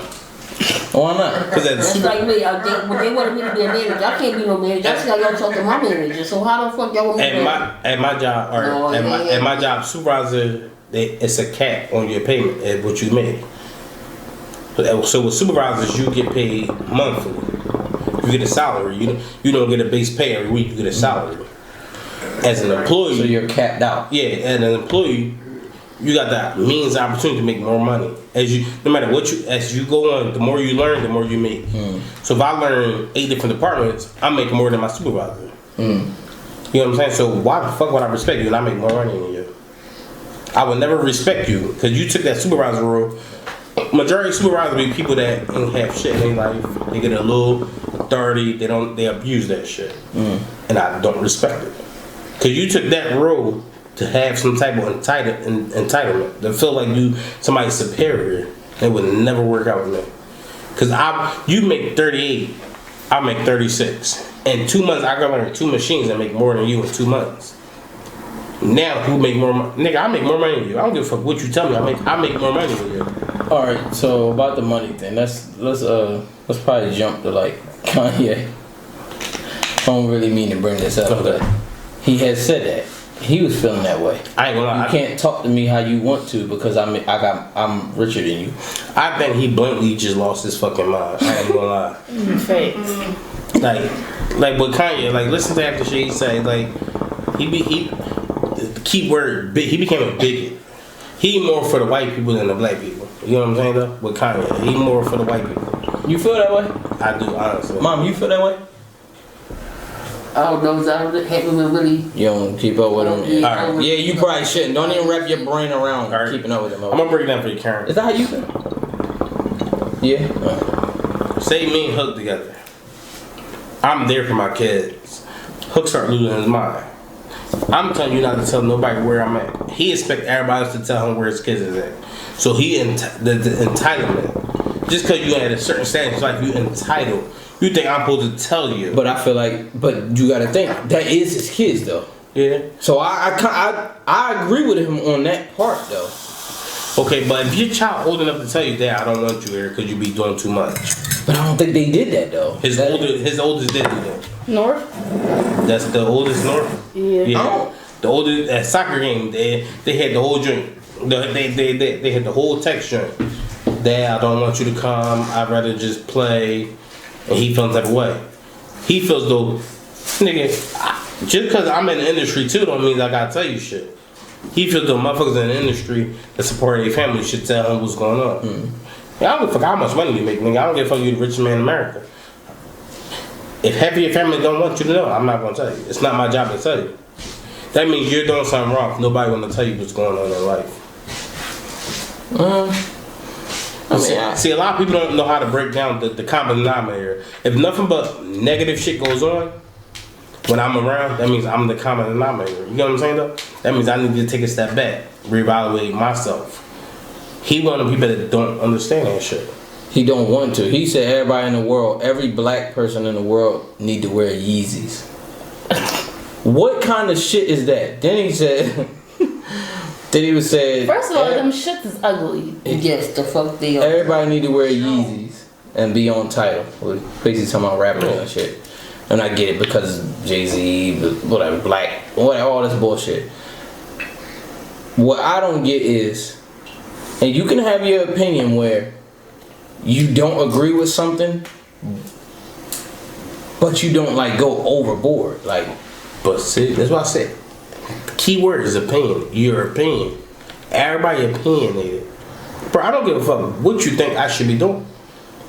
Why not? That's like me. They wanted me to be a manager. I can't be no manager. That's how y'all talk to my manager. So how the fuck y'all want me to be? At my job, or at my job, supervisor, it's a cap on your payment at what you make. So with supervisors, you get paid monthly. You get a salary. You don't get a base pay every week. You get a salary. As an employee, so you're capped out. Yeah, as an employee, you got that means opportunity to make more money. No matter what as you go on, the more you learn, the more you make. So if I learn 8 different departments, I make more than my supervisor. You know what I'm saying? So why the fuck would I respect you and I make more money than you? I would never respect you because you took that supervisor role. Majority of supervisors be people that ain't have shit in their life. They get a little authority. They abuse that shit, and I don't respect it. Cause you took that role to have some type of entitlement, to feel like you somebody's superior. It would never work out with me. Cause you make 38, I make 36. In 2 months, I got learn 2 machines that make more than you in 2 months. Now who make more money? Nigga, I make more money than you. I don't give a fuck what you tell me. I make more money than you. All right, so about the money thing, let's probably jump to like Kanye. I don't really mean to bring this up, but he has said that he was feeling that way. I ain't gonna lie. You can't talk to me how you want to because I'm richer than you. I think he bluntly just lost his fucking mind. I ain't gonna lie. Facts. Like with Kanye, like listen to after shit he said, like he keyword he became a bigot. He more for the white people than the black people. You know what I'm saying though? With Kanye, he more for the white people. You feel that way? I do, honestly. Mom, you feel that way? I don't know, I haven't been really. You don't keep up with him? Yeah, All right. Yeah, you probably shouldn't. Don't even wrap your brain around keeping up with him. I'm gonna break it down for you, Karen. Is that how you feel? Yeah. Say me and Hook together. I'm there for my kids. Hook start losing his mind. I'm telling you not to tell nobody where I'm at. He expect everybody else to tell him where his kids is at. So the entitlement. Just because you at a certain status, like you entitled. You think I'm supposed to tell you? But I feel like, but you got to think that is his kids though. Yeah. So I agree with him on that part though. Okay, but if your child old enough to tell you that I don't want you here because you be doing too much. But I don't think they did that though. His oldest did do that. North? That's the oldest North. Yeah. The oldest at soccer game, they had the whole joint. They had the whole text joint. Dad, I don't want you to come. I'd rather just play. And he feels that way. He feels though, nigga, just because I'm in the industry too don't mean I gotta tell you shit. He feels though motherfuckers in the industry that support their family should tell him what's going on. Yeah, I don't give a fuck how much money you make, nigga. I don't give a fuck you the richest man in America. If half of your family don't want you to know, I'm not gonna tell you. It's not my job to tell you. That means you're doing something wrong. Nobody gonna tell you what's going on in life. See, a lot of people don't know how to break down the common denominator. If nothing but negative shit goes on when I'm around, that means I'm the common denominator. You know what I'm saying though? That means I need to take a step back, reevaluate myself. He one of the people that don't understand that shit. He don't want to. He said everybody in the world, every black person in the world need to wear Yeezys. What kind of shit is that? Then he said... Then he was saying... First of all, them shits is ugly. Yes, the fuck they are. Everybody need to wear Yeezys and be on title. We're basically talking about rappers and shit. And I get it because Jay-Z, whatever, black, whatever, all this bullshit. What I don't get is... And you can have your opinion where you don't agree with something, but you don't like go overboard. Like, but see, that's what I said. Key word is opinion. Your opinion. Everybody opinionated. Bro, I don't give a fuck what you think I should be doing.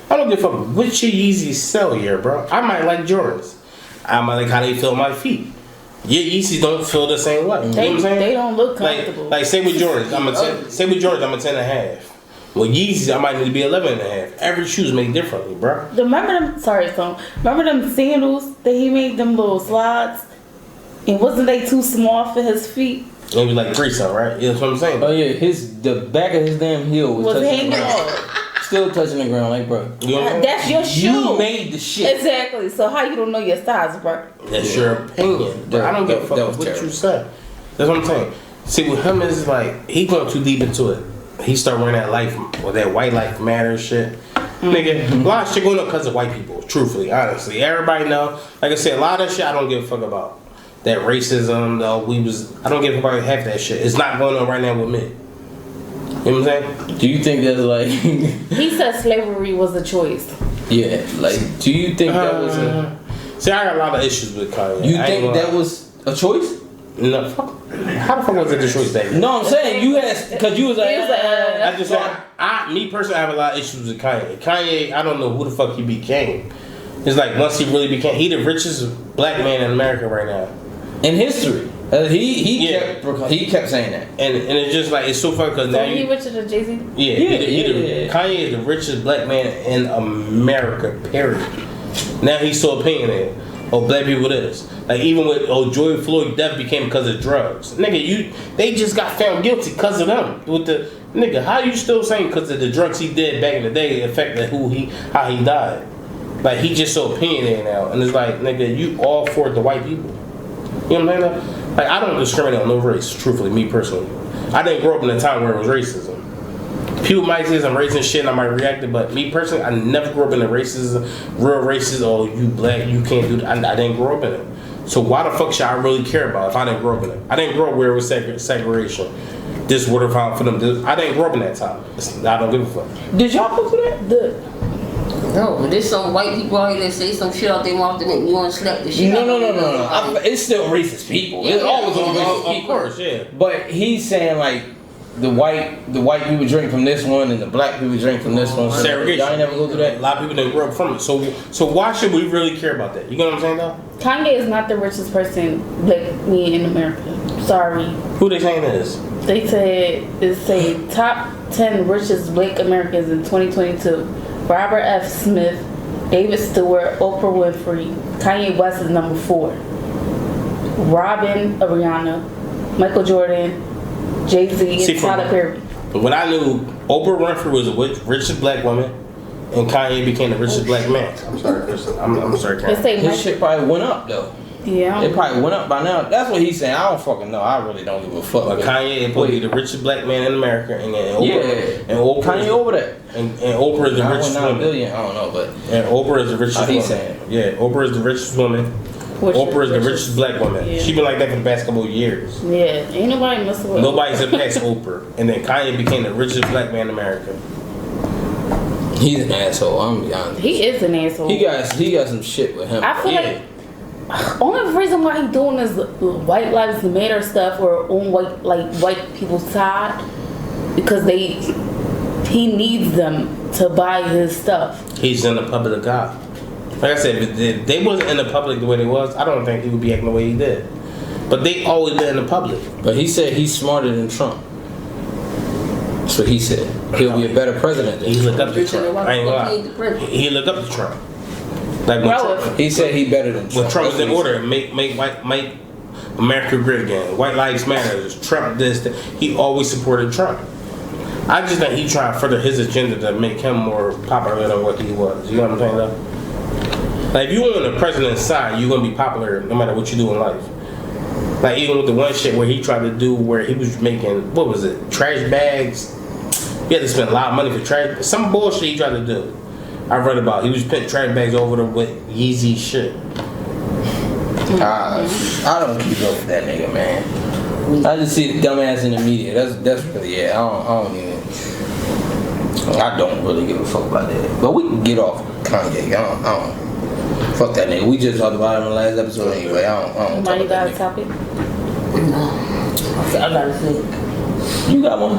I don't give a fuck what your Yeezys sell here, bro. I might like Jordans. I might like how they feel my feet. Your Yeezys don't feel the same way. You know what I'm saying? They don't look comfortable. Like say with Jordans, I'm a 10 and a half. With Yeezys, I might need to be 11 and a half. Every shoe's made differently, bro. Remember them sandals that he made, them little slides? And wasn't they too small for his feet? It was like 3 something, right? You know what I'm saying? oh yeah, the back of his damn heel was touching hanging the ground. off. Still touching the ground, like bro. You know what I'm saying? That's your shoe. You made the shit. Exactly. So how you don't know your size, bro? That's your opinion. But I don't give a fuck what you say. That's what I'm saying. See, with him is like he going too deep into it. He start wearing that life or that white life matter shit. Nigga, a lot of shit going on because of white people. Truthfully, honestly, everybody know. Like I said, a lot of that shit I don't give a fuck about. That racism, though, I don't give a fuck about half that shit. It's not going on right now with me. You know what I'm saying? Do you think that's like... He said slavery was a choice. Yeah, like, do you think that was a... See, I got a lot of issues with Kanye. You think that was a choice? No, fuck. How the fuck was it a choice that? No, I'm saying you had... Because you was like... I just said, me personally, I have a lot of issues with Kanye. Kanye, I don't know who the fuck he became. It's like, once he really became... He the richest black man in America right now. In history. He kept saying that, and it's just like it's so funny because now he richer than Jay-Z? Kanye is the richest black man in America. Period. Now he's so opinionated. Oh, black people this. Like even with George Floyd death became because of drugs. Nigga, they just got found guilty because of them. With the nigga, how you still saying because of the drugs he did back in the day affected how he died? Like he just so opinionated now, and it's like nigga, you all for the white people. You know what I'm saying? Like I don't discriminate on no race. Truthfully, me personally, I didn't grow up in a time where it was racism. People might say I'm racist shit and I might react it, but me personally, I never grew up in a racism, real racist, oh, you black, you can't do that. I didn't grow up in it. So why the fuck should I really care about if I didn't grow up in it? I didn't grow up where it was segregation. This would have found for them. I didn't grow up in that time. I don't give a fuck. Did y'all go through that? No, but there's some white people out here that say some shit out their mouth and you want to slap the shit out. No. It's still racist people. It's always on racist people. Of course, yeah. But he's saying like the white people drink from this one and the black people drink from this one. Segregation. Y'all ain't never go through that. A lot of people didn't grow up from it. So why should we really care about that? You know what I'm saying though? Kanye is not the richest person black man in America. Sorry. Who they saying is? They said it's top 10 richest black Americans in 2022. Robert F. Smith, David Stewart, Oprah Winfrey. Kanye West is number 4. Robin, Rihanna, Michael Jordan, Jay-Z, and Tyler Perry. When I knew Oprah Winfrey was the richest black woman, and Kanye became the richest black man. I'm sorry, Chris. I'm sorry, Karen. His shit probably went up though. Yeah. It probably went up by now. That's what he's saying. I don't fucking know. I really don't give a fuck. But Kanye is probably the richest black man in America, and Oprah Kanye over that. And Oprah is the richest woman. Billion, I don't know, but and Oprah is the richest woman. Saying. Yeah, Oprah is the richest woman. Oprah is the richest black woman. Yeah. She been like that for the past couple of years. Yeah, ain't nobody messing with. Nobody's surpassed Oprah, and then Kanye became the richest black man in America. He's an asshole. I'm gonna be honest. He is an asshole. He got some shit with him. I feel like only reason why he's doing this white lives matter stuff or on white people's side because he needs them to buy his stuff. He's in the public eye. Like I said, if they wasn't in the public the way they was, I don't think he would be acting the way he did. But they always been in the public. But he said he's smarter than Trump. That's what he said. He'll be a better president than He Trump. looked up to Trump. I ain't gonna lie. He looked up to Trump. Like when Trump, he said he better than Trump. When Trump was in order, make America great again. White lives matter. Trump this. He always supported Trump. I just think he trying to further his agenda to make him more popular than what he was. You know what I'm saying though? Like if you on the president's side, you're gonna be popular no matter what you do in life. Like even with the one shit where he tried to do where he was making what was it, trash bags. He had to spend a lot of money for trash. Some bullshit he tried to do. I read about. He was putting trash bags over them with Yeezy shit. I don't keep up with that nigga, man. I just see the dumbass in the media. That's really it. I don't really give a fuck about that. But we can get off Kanye. I don't. Fuck that nigga. We just talked about him in the last episode anyway. I don't Nobody got a topic? I gotta think. You got one?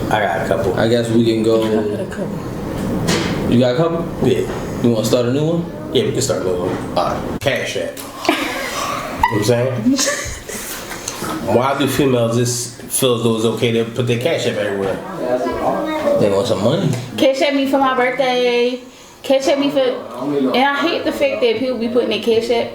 I got a couple. I guess we can go. I got a couple. You got a couple? Yeah. You want to start a new one? Yeah, we can start a new one. Alright. Cash App. You know what I'm saying? Why do females this feel as though it's okay to put their cash app everywhere? They want some money. Cash at me for my birthday. Cash at me for, and I hate the fact that people be putting their cash app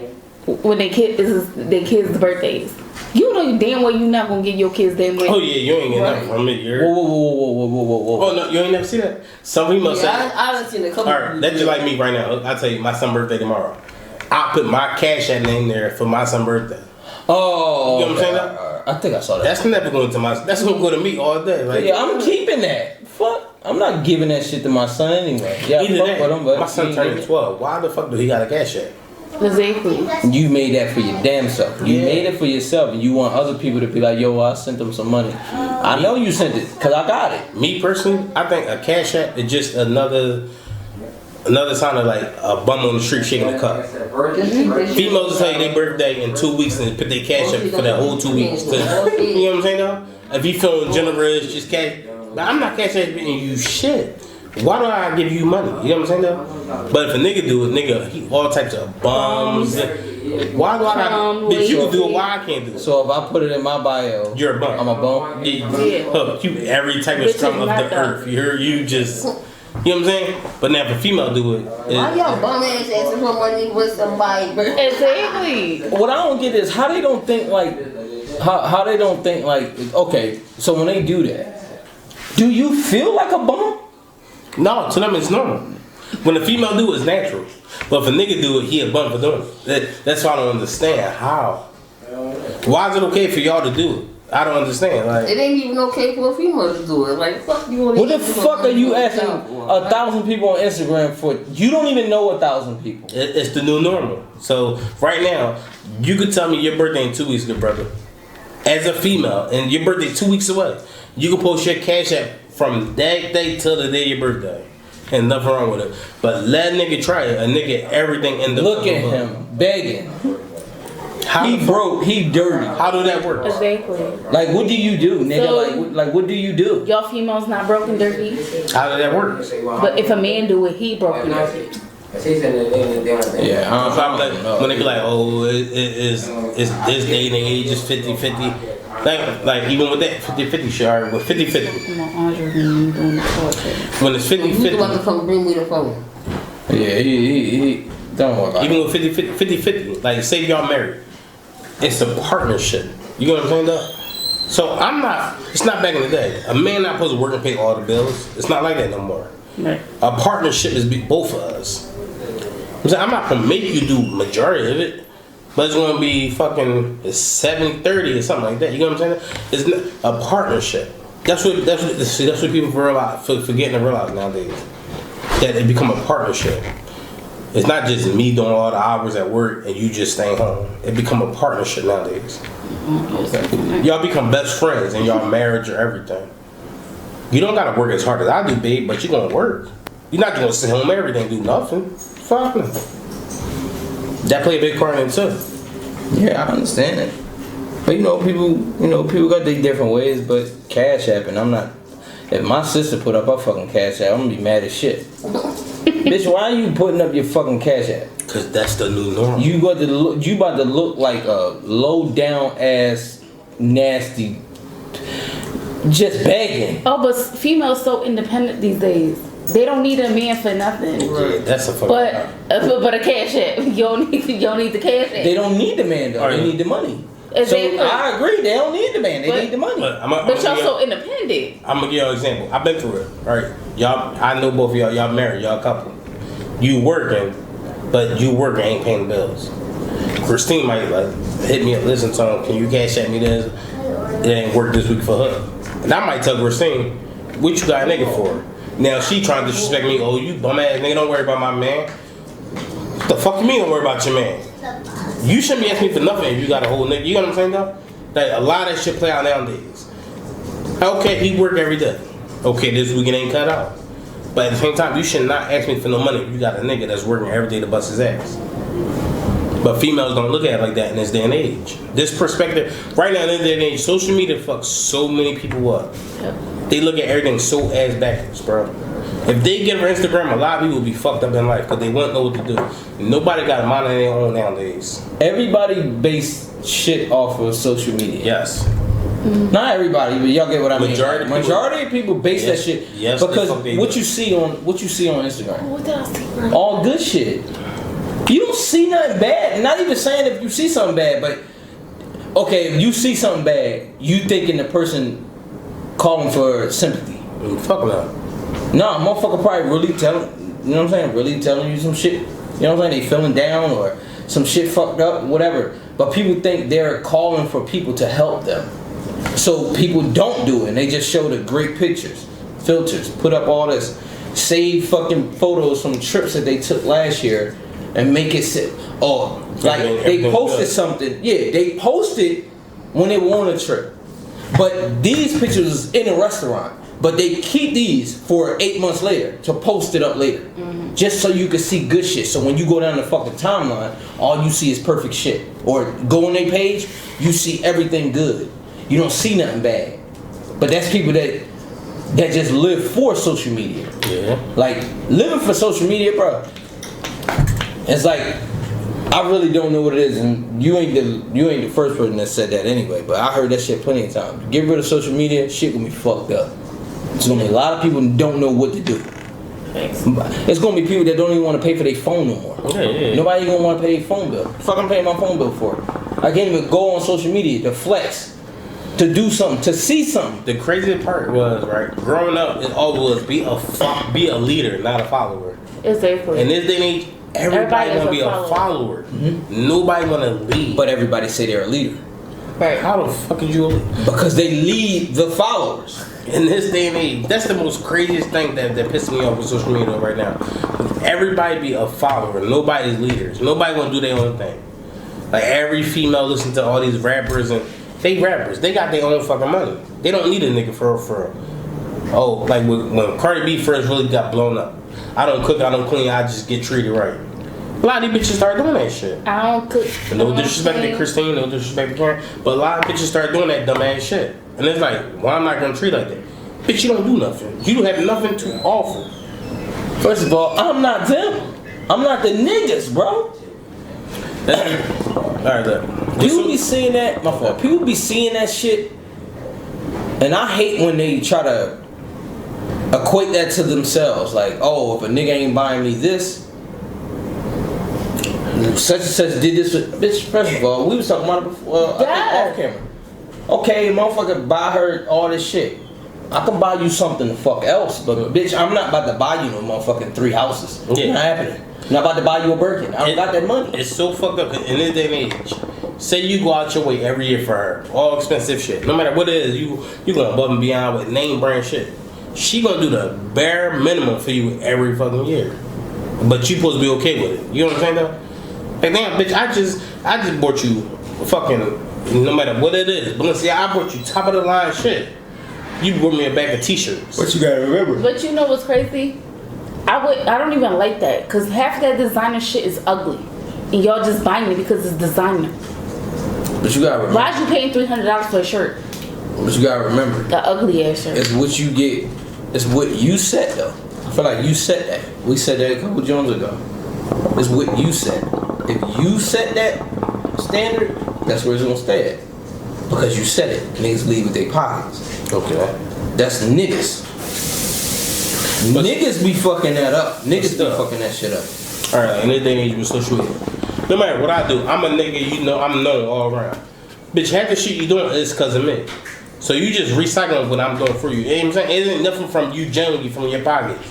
when their kids' birthdays. You know damn well you not gonna give your kids that money. Oh yeah, you ain't getting nothing from it. Whoa. Oh no, you ain't never see that. Some females say. I've seen a couple. Alright, that's just like me right now. I tell you, my son's birthday tomorrow. I put my cash app name there for my son's birthday. Oh, you know what I'm saying? I think I saw that. That's never going to my. That's gonna go to me all day. Like, yeah, I'm keeping that. Fuck, I'm not giving that shit to my son anyway. Yeah, either fuck that. with him, but My son turning 12. Why the fuck do he got a cash app? Exactly. You made that for your damn self. You made it for yourself, and you want other people to be like, "Yo, I sent them some money." I know you sent it because I got it. Me personally, I think a cash app is just another sign of like a bum on the street shaking a cup. Females tell you their birthday in 2 weeks and put their cash up for that whole 2 weeks. You know what I'm saying though? If you feeling generous, just cash. But I'm not cash apping you shit. Why do I give you money? You know what I'm saying though? But if a nigga do it, he all types of bums. Why do I got? Bitch, you can do it. Why I can't do it? So if I put it in my bio, You're a bum. I'm a bum. Yeah. You every type of scrum of the earth. You just. You know what I'm saying? But now if a female do it, why y'all bum ass asking for money with somebody, bro? Exactly. What I don't get is how they don't think like, how they don't think like, okay, so when they do that, do you feel like a bum? no, to them it's normal. When a female do it, it's natural. But if a nigga do it, he a bum for doing it. That's why I don't understand how. Why is it okay for y'all to do it? I don't understand. Like, it ain't even okay for a female to do it. Like, fuck you. What the fuck are you asking 1,000 people on Instagram for? You don't even know 1,000 people. it's the new normal. So right now, you could tell me your birthday in 2 weeks, good brother. As a female, and your birthday 2 weeks away, you can post your cash app from that day till the day of your birthday. And nothing wrong with it. But let a nigga try it. A nigga everything in the Look at him begging. How He broke. He dirty. How do that work? Exactly. Like what do you do, nigga? So- like what do you do? Y'all females not broken dirty, How does that work? but if a man do it, he broken dirty. Yeah, So I'm like, when they be like, oh, it's this day and age is 50-50. Like even with that 50-50 shit, alright, with 50-50. Come on, Andre, you doing the torture. When it's Who's about to 50-50, come bring me the phone? Yeah, he don't worry about it. even with 50-50, like say y'all married, it's a partnership. You know what I'm saying though? So it's not back in the day. A man not supposed to work and pay all the bills. It's not like that no more. Right. A partnership is both of us. I'm saying, I'm not gonna make you do majority of it, but it's gonna be fucking 70-30 or something like that. You know what I'm saying? It's not a partnership. That's what people forgetting to realize nowadays. That it become a partnership. It's not just me doing all the hours at work and you just staying home. It become a partnership nowadays. Y'all become best friends in y'all marriage or everything. You don't gotta work as hard as I do, babe, but you gonna work. You're not just gonna sit home every day and do nothing. Fuck no. That play a big part in it too. Yeah, I understand it. But people got their different ways, but Cash App, and I'm not. If my sister put up her fucking Cash App, I'm gonna be mad as shit. Bitch, why are you putting up your fucking Cash App? Cause that's the new norm. You about to look like a low down ass nasty, just begging. Oh, but females so independent these days. They don't need a man for nothing. Right. That's a fucking. But a cash app. You don't need the cash app. They don't need the man though. They need the money. Exactly. So I agree. They don't need the man. They need the money. But y'all so independent. I'm gonna give y'all an example. I've been through it. Right, y'all. I know both of y'all. Y'all married. Y'all a couple. You working, but you working ain't paying the bills. Christine might like hit me up. Listen, Tom, can you cash at me this? It ain't work this week for her. And I might tell Christine, what you got a nigga for? Now she trying to disrespect me. Oh, you bum ass nigga, don't worry about my man. What the fuck you mean don't worry about your man? You shouldn't be asking me for nothing if you got a whole nigga. You know what I'm saying though? Like a lot of that shit play out nowadays. Okay, he work every day. Okay, this weekend ain't cut out. But at the same time, you should not ask me for no money if you got a nigga that's working every day to bust his ass. But females don't look at it like that in this day and age. This perspective, right now in this day and age, social media fucks so many people up. Yep. They look at everything so ass backwards, bro. If they get on Instagram, a lot of people will be fucked up in life because they won't know what to do. Nobody got a mind on their own nowadays. Everybody base shit off of social media. Yes. Not everybody, but y'all get what I mean. Majority of people base that shit because what you see on Instagram. What did I see? All good shit. You don't see nothing bad. Not even saying if you see something bad, but okay, if you see something bad, you thinking the person calling for sympathy. Fuck no. No, motherfucker probably really telling, you know what I'm saying? Really telling you some shit. You know what I'm saying? They feeling down or some shit fucked up, whatever. But people think they're calling for people to help them. So people don't do it. And they just show the great pictures, filters, put up all this, save fucking photos from trips that they took last year and make it sit. Oh, like they posted something. Yeah, they posted when they were on a trip. But these pictures is in a restaurant. But they keep these for 8 months later to post it up later. Mm-hmm. Just so you can see good shit. So when you go down the fucking timeline, all you see is perfect shit. Or go on their page, you see everything good. You don't see nothing bad. But that's people that just live for social media. Yeah. Like living for social media, bro. It's like I really don't know what it is, and you ain't the first person that said that anyway. But I heard that shit plenty of times. Get rid of social media, shit gonna be fucked up. It's gonna be a lot of people who don't know what to do. Thanks. It's gonna be people that don't even want to pay for their phone no more. Yeah. Nobody gonna want to pay their phone bill. Fuck, I'm paying my phone bill for it. I can't even go on social media to flex, to do something, to see something. The crazy part was, right, growing up, it always was be a leader, not a follower. Exactly. In this day and age, everybody wanna be a follower. Mm-hmm. Nobody wanna lead. But everybody say they're a leader. Right. How the fuck is you a leader? Because they lead the followers. In this day and age, that's the most craziest thing that pisses me off with social media right now. Everybody be a follower. Nobody's leaders. Nobody wanna do their own thing. Like every female listen to all these rappers and they rappers. They got their own fucking money. They don't need a nigga for real. Oh, like when Cardi B first really got blown up. I don't cook, I don't clean, I just get treated right. A lot of these bitches start doing that shit. I don't cook. No disrespect to Christine, no disrespect to Karen, but a lot of bitches start doing that dumbass shit. And it's like, why am I gonna treat like that? Bitch, you don't do nothing. You have nothing to offer. First of all, I'm not them. I'm not the niggas, bro. Alright, look. People be seeing that, my fault. People be seeing that shit, and I hate when they try to equate that to themselves. Like, oh, if a nigga ain't buying me this, such and such did this. Bitch, first of all, we was talking about it before, I think off camera. Okay, motherfucker, buy her all this shit. I can buy you something the fuck else, but bitch, I'm not about to buy you no motherfucking 3 houses. Yeah. Not happening. I'm not about to buy you a Birkin. I don't got that money. It's so fucked up in this day and age. Say you go out your way every year for her, all expensive shit. No matter what it is, you going above and beyond with name brand shit. She gonna do the bare minimum for you every fucking year. But you supposed to be okay with it. You know what I'm saying though? Like damn, bitch, I just bought you fucking, no matter what it is. But let's see, I bought you top of the line shit. You brought me a bag of t-shirts. But you gotta remember. But you know what's crazy? I don't even like that because half of that designer shit is ugly, and y'all just buying it because it's designer. But you gotta remember. Why is you paying $300 for a shirt? But you gotta remember. The ugly ass shirt. It's what you get. It's what you set though. I feel like you set that. We said that a couple Jones ago. It's what you set. If you set that standard, that's where it's gonna stay at. Because you set it. Niggas leave with their pockets. Okay. That's niggas. Niggas be fucking that up. Niggas be fucking that shit up. Alright, in this day and age with social media. No matter what I do, I'm a nigga, you know, I'm known all around. Bitch, half the shit you doing is cause of me. So you just recycling what I'm doing for you. You know what I'm saying? It isn't nothing from you genuinely from your pockets.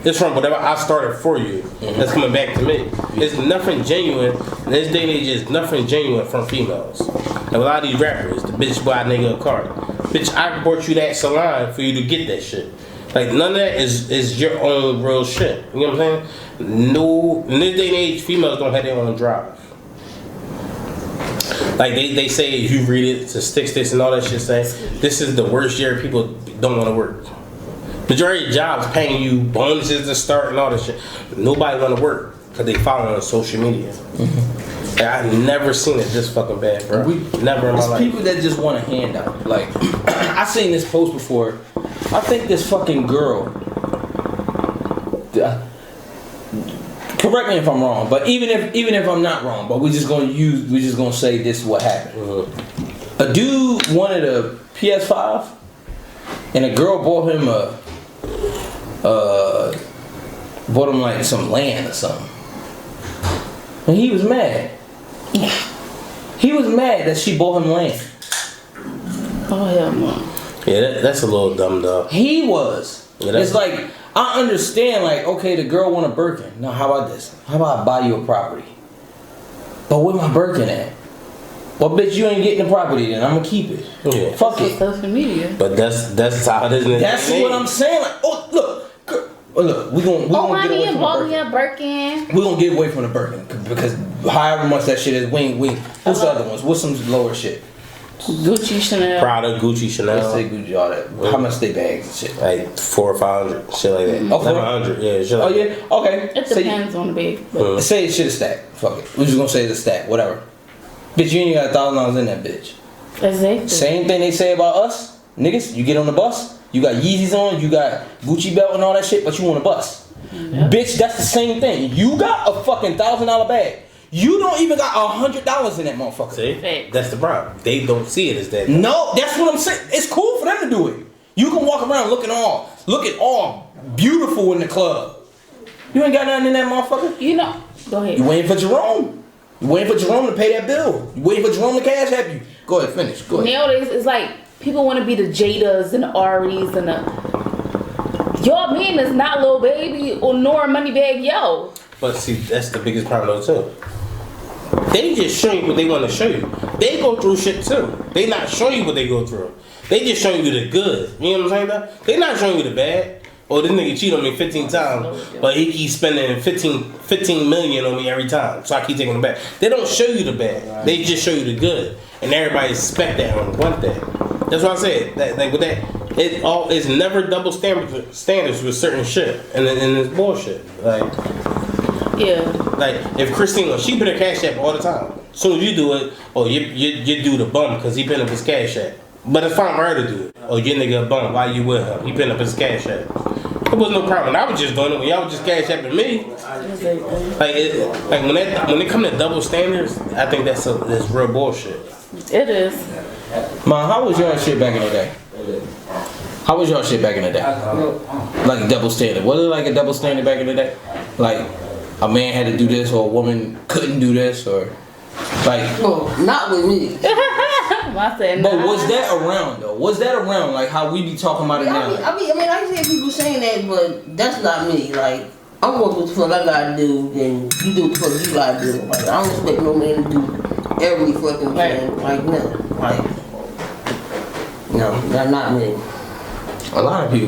It's from whatever I started for you that's coming back to me. It's nothing genuine. In this day and age, it's nothing genuine from females. And a lot of these rappers, the bitch buy a nigga a car. Bitch, I bought you that salon for you to get that shit. Like, none of that is your own real shit. You know what I'm saying? No, in this day and age, females don't have their own drive. Like, they say, if you read it, to sticks and all that shit, say, this is the worst year people don't want to work. Majority of jobs paying you bonuses to start and all that shit. Nobody want to work because they follow on social media. Mm-hmm. Like, I've never seen it this fucking bad, bro. Never in my life. People that just want a handout. Like, I seen this post before. I think this fucking girl. Correct me if I'm wrong, but even if I'm not wrong, but we're just gonna say this is what happened. Mm-hmm. A dude wanted a PS5, and a girl bought him like some land or something, and he was mad. He was mad that she bought him land. Oh hell no. Yeah, that's a little dumb though. He was. Yeah, it's like, I understand, like, okay, the girl want a Birkin. Now, how about this? How about I buy you a property? But where my Birkin at? Well, bitch, you ain't getting the property then. I'm gonna keep it. Yeah. Fuck it. Social media. But that's how it is. That's what I'm saying. Like, oh, look. Girl, look, we gonna get away from the Birkin. We're gonna get away from the Birkin. Because however much that shit is, what's the other ones? What's some lower shit? Gucci, Chanel, Prada, Gucci, Chanel. Let's say Gucci, all that. How much they bags and shit? Like 400 or 500, shit like that. Oh, 100, yeah, shit like oh yeah, okay. It depends on the bag. that. Say it shit is stacked. Fuck it. We're just gonna say it's a stack. Whatever. Bitch, you ain't got $1,000 in that bitch. Exactly. Same thing they say about us, niggas. You get on the bus, you got Yeezys on, you got Gucci belt and all that shit, but you on a bus. Yep. Bitch, that's the same thing. You got a fucking $1,000 bag. You don't even got $100 in that motherfucker. See? That's the problem. They don't see it as that. No, that's what I'm saying. It's cool for them to do it. You can walk around looking all beautiful in the club. You ain't got nothing in that motherfucker. You know, go ahead. You waiting for Jerome. You waiting for Jerome to pay that bill. You waiting for Jerome to cash app you. Go ahead, finish. Go ahead. Nowadays, it's like people want to be the Jadas and the Aries and the. Your man is not Lil Baby or nor Moneybag Yo. But see, that's the biggest problem though too. They just show you what they want to show you. They go through shit too. They not showing you what they go through. They just showing you the good. You know what I'm saying though? They not showing you the bad. Oh, this nigga cheated on me 15 times, but he keeps spending 15 million on me every time, so I keep taking it back. They don't show you the bad. They just show you the good, and everybody expect that and want that. That's what I said. That like with that, it's never double standards with certain shit, and it's bullshit. Like Yeah. Like if Christina, she put her cash app all the time. As soon as you do it, oh you do the bum because he put up his cash app. But it's fine for her to do it. Oh, your nigga a bum. Why you with him? He put up his cash app. It was no problem. I was just doing it when y'all was just cash apping me. Like when it come to double standards, I think that's real bullshit. It is. Man, how was your shit back in the day? How was your shit back in the day? Like a double standard. Was it like a double standard back in the day? Like a man had to do this or a woman couldn't do this or like. Well, not with me. But was that around though? Was that around like how we be talking about it now? I mean, I hear people saying that, but that's not me. Like, I'm gonna do what the fuck I gotta do, and you do what the fuck you gotta do. Like, I don't expect no man to do every fucking thing. Like, no. Like, no, that's not me. A lot of people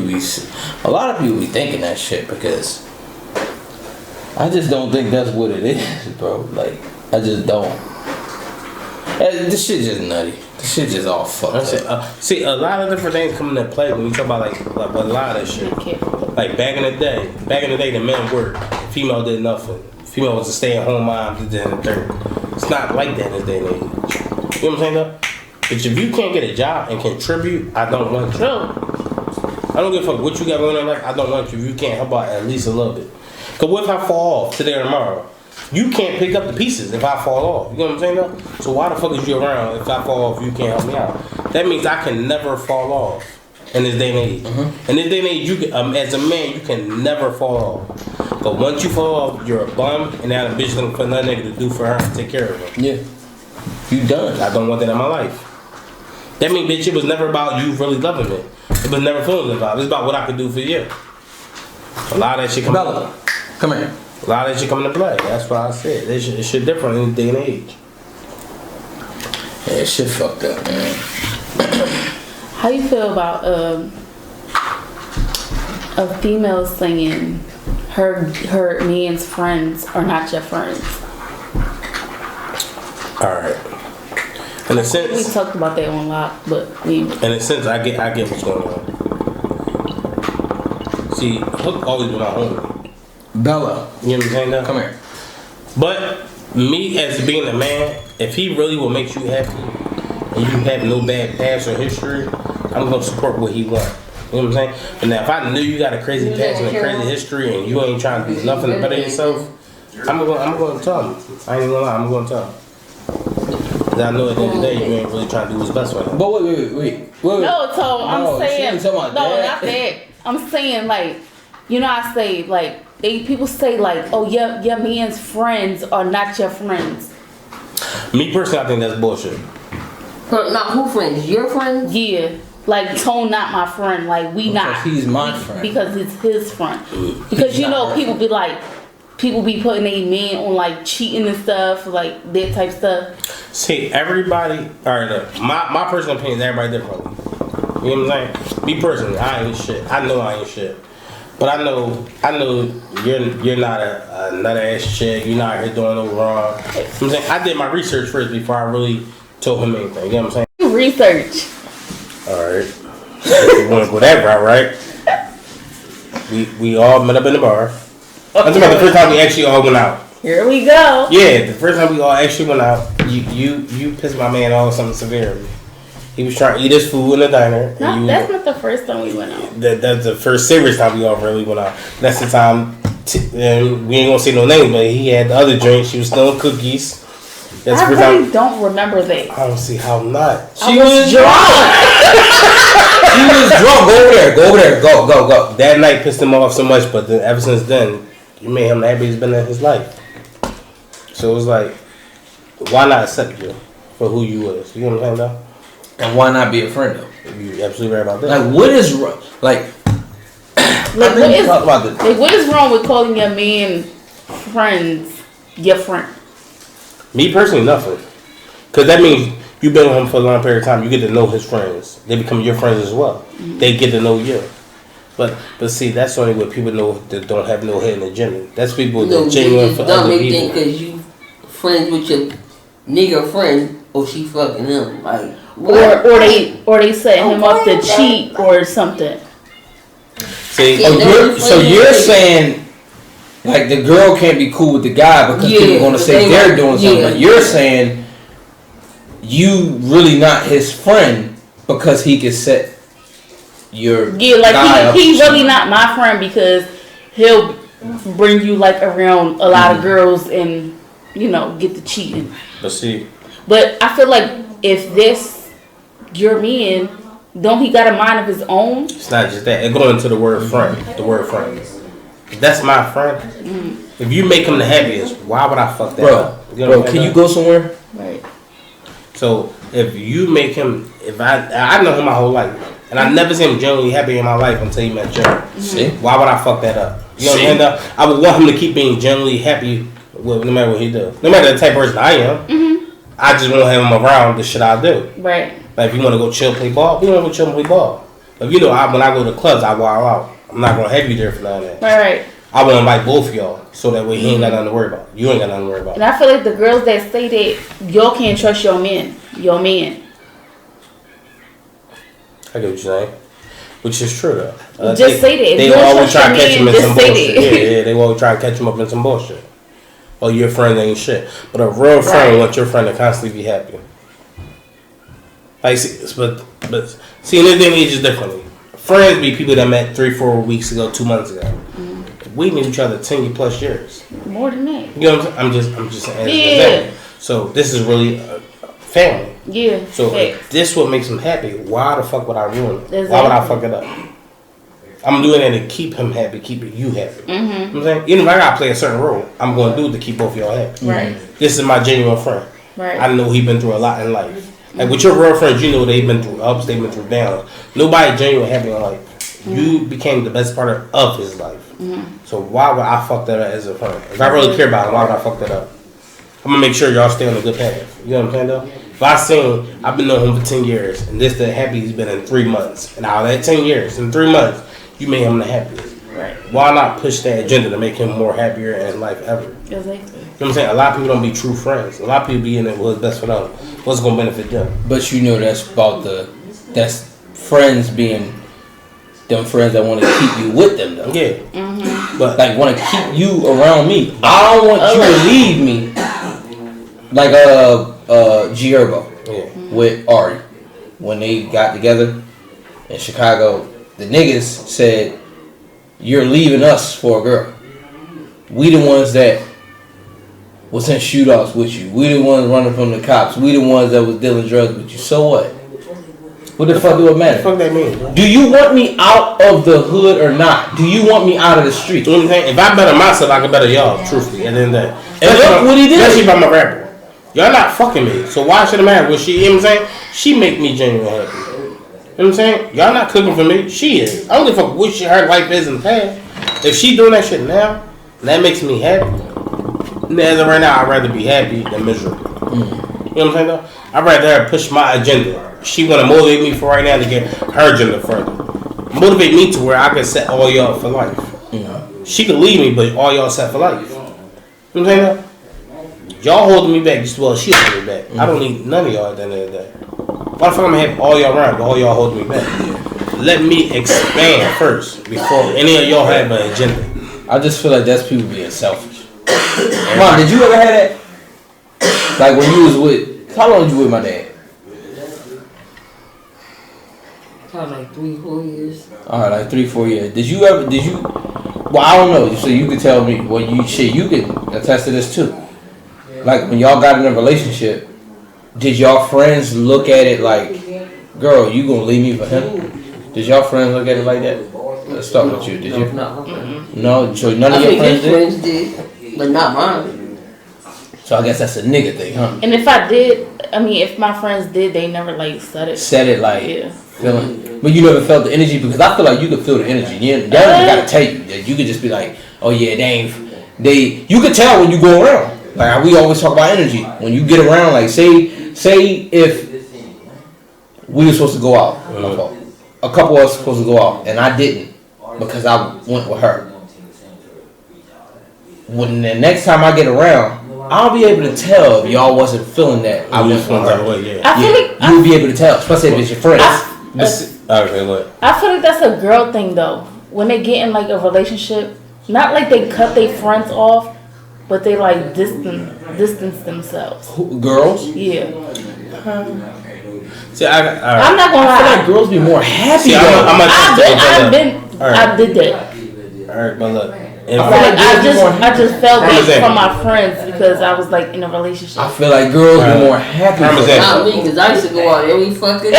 be thinking that shit because I just don't think that's what it is, bro. Like, I just don't. This shit just nutty. This shit just all fucked up. See, a lot of different things come into play when you talk about like a lot of that shit. Like back in the day, the men worked. Female did nothing. Female was a stay-at-home mom. Did that and the third. It's not like that in this day and age. You know what I'm saying though? But if you can't get a job and contribute, I don't want you. I don't give a fuck what you got going on. Like I don't want you. If you can't help out at least a little bit. Cause what if I fall off today or tomorrow? You can't pick up the pieces if I fall off. You know what I'm saying though? So why the fuck is you around if I fall off, you can't help me out? That means I can never fall off in this day and age. Mm-hmm. In this day and age, you can, as a man, you can never fall off. But once you fall off, you're a bum, and now the bitch looking for another nigga to do for her and take care of her. Yeah. You done. I don't want that in my life. That means, bitch, it was never about you really loving me. It was never feeling about. It's about what I could do for you. A lot of that shit come here. A lot of that shit come into play. That's why I said it's shit different in this day and age. Yeah, shit fucked up, man. How you feel about a female saying her man's friends are not your friends? All right. In a sense, we talked about that on lot, but in a sense, I get what's going on. See, Hook always been my homie. Bella. You know what I'm saying though? Come here. But me as being a man, if he really will make you happy and you have no bad past or history, I'm gonna support what he wants. You know what I'm saying? But now if I know you got a crazy past and a crazy history and you ain't trying to do nothing to better yourself, I'm gonna tell him. I ain't gonna lie, I'm gonna tell him. Cause I know at the end of the day you ain't really trying to do what's best for him. But wait. No, so I'm saying not that. I'm saying like, you know, I say like people say like, oh your man's friends are not your friends. Me personally, I think that's bullshit. Not who friends? Your friends? Yeah. Like Tone not my friend. Like we not. He's my friend. Because it's his friend. Because you know people be putting their man on like cheating and stuff, like that type stuff. See, everybody. All right, look, my personal opinion is everybody different. You know what I'm saying? Me personally, I ain't shit. I know I ain't shit. But I know you're not a nut ass chick. You're not here doing no wrong. You know what I'm saying? I did my research first before I really told him anything. You know what I'm saying? Research. Alright. If you want to go that route, right? We all met up in the bar. I'm talking about the first time we actually all went out. Here we go. Yeah, the first time we all actually went out, you pissed my man off something severely. He was trying to eat his food in the diner. That's not the first time we went out. That's the first serious time we all really went out. That's the time And we ain't gonna say no names, but he had the other drink. She was stealing cookies. That's I really don't remember that. I don't see how not. She was drunk. She was drunk. Go over there. Go. That night pissed him off so much, but then ever since then, you made him the happiest been in his life. So it was like, why not accept you for who you was? You know what I'm saying, though? And why not be a friend though? You absolutely right about that. Like, what is wrong? Like what is wrong with calling your man friends your friend? Me personally, nothing. Because that means you've been with him for a long period of time. You get to know his friends. They become your friends as well. Mm-hmm. They get to know you. But see, that's only what people know that don't have no hidden agenda. That's people that genuine for other people. Think because you friends with your nigga friend, or she fucking him, like what? or they set him up to cheat or something. See, so you're saying like the girl can't be cool with the guy because people are gonna say they're doing something. But you're saying you really not his friend because he can set your guy up. He's really not my friend because he'll bring you like around a lot of girls and get the cheating. But I feel like if this your man, don't he got a mind of his own? It's not just that. It goes into the word friend. The word friend. That's my friend. Mm. If you make him the happiest, why would I fuck that up? Bro, can you go somewhere? Right. So if you make him, if I know him my whole life, and I never seen him genuinely happy in my life until he met Jerry. Mm-hmm. Why would I fuck that up? You know what I mean? I would want him to keep being genuinely happy with no matter what he do. No matter the type of person I am. Mm-hmm. I just want to have him around the shit I do. Right. Like if you want to go chill, play ball, we want to go chill and play ball. But when I go to clubs, I wild out. I'm not gonna have you there for none of that. Right. I want to invite both of y'all so that way he ain't got nothing to worry about. You ain't got nothing to worry about. And I feel like the girls that say that y'all can't trust your man. I get what you're saying. Which is true though. Just say that. They always try to catch him in some bullshit. Yeah, they always try to catch him up in some bullshit. Oh, your friend ain't shit. But a real friend wants your friend to constantly be happy. Like, but see, in this day and age is differently. Friends be people that met 3-4 weeks ago, 2 months ago. Mm-hmm. We knew each other 10 plus years. More than that. You know what I'm saying? I'm just saying. Yeah. So this is really a family. Yeah. So if this what makes him happy, why the fuck would I ruin it? Exactly. Why would I fuck it up? I'm doing it to keep him happy, keep you happy. Mm-hmm. You know what I'm saying? Even if I gotta play a certain role, I'm gonna do it to keep both of y'all happy. Right. This is my genuine friend. Right. I know he been through a lot in life. Like with your real friends, you know they've been through ups, they've been through downs. Nobody genuinely happy in life. Mm-hmm. You became the best part of his life. Mm-hmm. So why would I fuck that up as a friend? If I really care about him, why would I fuck that up? I'm gonna make sure y'all stay on a good path. You know what I'm saying though? If I seen I've been knowing him for 10 years and this the happy he's been in 3 months. And out of that 10 years, in 3 months, you made him the happiest. Right. Why not push that agenda to make him more happier in his life ever? Exactly. You know what I'm saying? A lot of people don't be true friends. A lot of people be in it what's best for them. What's gonna benefit them. But that's friends being them friends that want to keep you with them though. Yeah. Mm-hmm. But like want to keep you around me. I don't want you to leave me. Like Gierbo with Ari. When they got together in Chicago, the niggas said, "You're leaving us for a girl. We the ones that was in shootouts with you. We the ones running from the cops. We the ones that was dealing drugs with you. So what? What the fuck do it matter? What the fuck that mean? Do you want me out of the hood or not? Do you want me out of the street?" You know what I'm saying? If I better myself, I can better y'all, truthfully. And then that. And look what he did. Especially if I'm a rapper. Y'all not fucking me. So why should it matter what she, you know what I'm saying? She make me genuinely happy. You know what I'm saying? Y'all not cooking for me. She is. I don't give a fuck what her life is in the past. If she doing that shit now, and that makes me happy. As of right now, I'd rather be happy than miserable. You know what I'm saying though? I'd rather her push my agenda. She want to motivate me for right now to get her agenda further. Motivate me to where I can set all y'all for life. She could leave me, but all y'all set for life. You know what I'm saying though? Y'all holding me back just as well as she holding me back. I don't need none of y'all at the end of the day. Why the fuck I'm gonna have all y'all around, but all y'all holding me back? Let me expand first before any of y'all have an agenda. I just feel like that's people being selfish. Mom, did you ever have that? Like when you was with, how long was you with my dad? Probably like 3-4 years. Alright, like 3-4 years. Did you Well, I don't know. So you could tell me. Well, you could attest to this too. Like when y'all got in a relationship, did y'all friends look at it like, girl, you gonna leave me for him? Did y'all friends look at it like that? Let's start with you. Did you? No. So none of your friends did, but not mine. So I guess that's a nigga thing, huh? And if I did, I mean, if my friends did, they never like said it. Said it like, yeah. Feeling, but you never felt the energy because I feel like you could feel the energy. Y'all gotta tell you that you could just be like, oh yeah, they. You could tell when you go around. Like we always talk about energy. When you get around, like say if we were supposed to go out, a couple of us supposed to go out, and I didn't because I went with her. When the next time I get around, I'll be able to tell if y'all wasn't feeling that. I went with her. I feel like you'll be able to tell, especially if it's your friends. I feel like that's a girl thing though. When they get in like a relationship, not like they cut their friends off, but they like distance themselves. Girls? Yeah. See, I'm not gonna lie. I feel like girls be more happy. See, I did that. Alright, but look. I just felt that from my friends because I was like in a relationship. I feel like girls be more happy. Not me, because I used to go out every fucking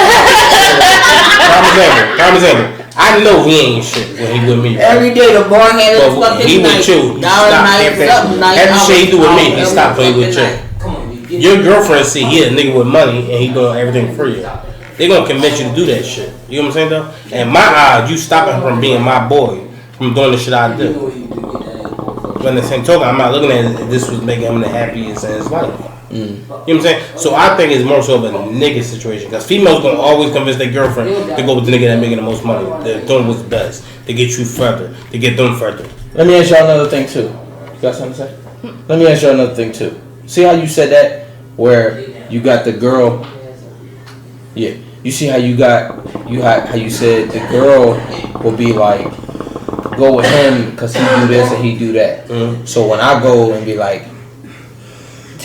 Prime example. I know he ain't shit when he with me. Every day the bar had a fucking he with you. He stopped every shit he do with me. He stopped playing with you. Your girlfriend see he a nigga with money and he doing everything for you. They gonna convince you to do that shit. You know what I'm saying though? And my eyes, you stopping him from being my boy, from doing the shit I do. But in the same token, I'm not looking at it, this was making him the happiest in his life. You know what I'm saying? So I think it's more so of a nigga situation. Because females gonna always convince their girlfriend to go with the nigga that making the most money. They're doing what's best. To get you further. To get them further. Let me ask y'all another thing too. You got something to say? Let me ask y'all another thing too. See how you said that? Where you got the girl. Yeah. You see how you said the girl will be like, go with him because he do this and he do that. So when I go and be like,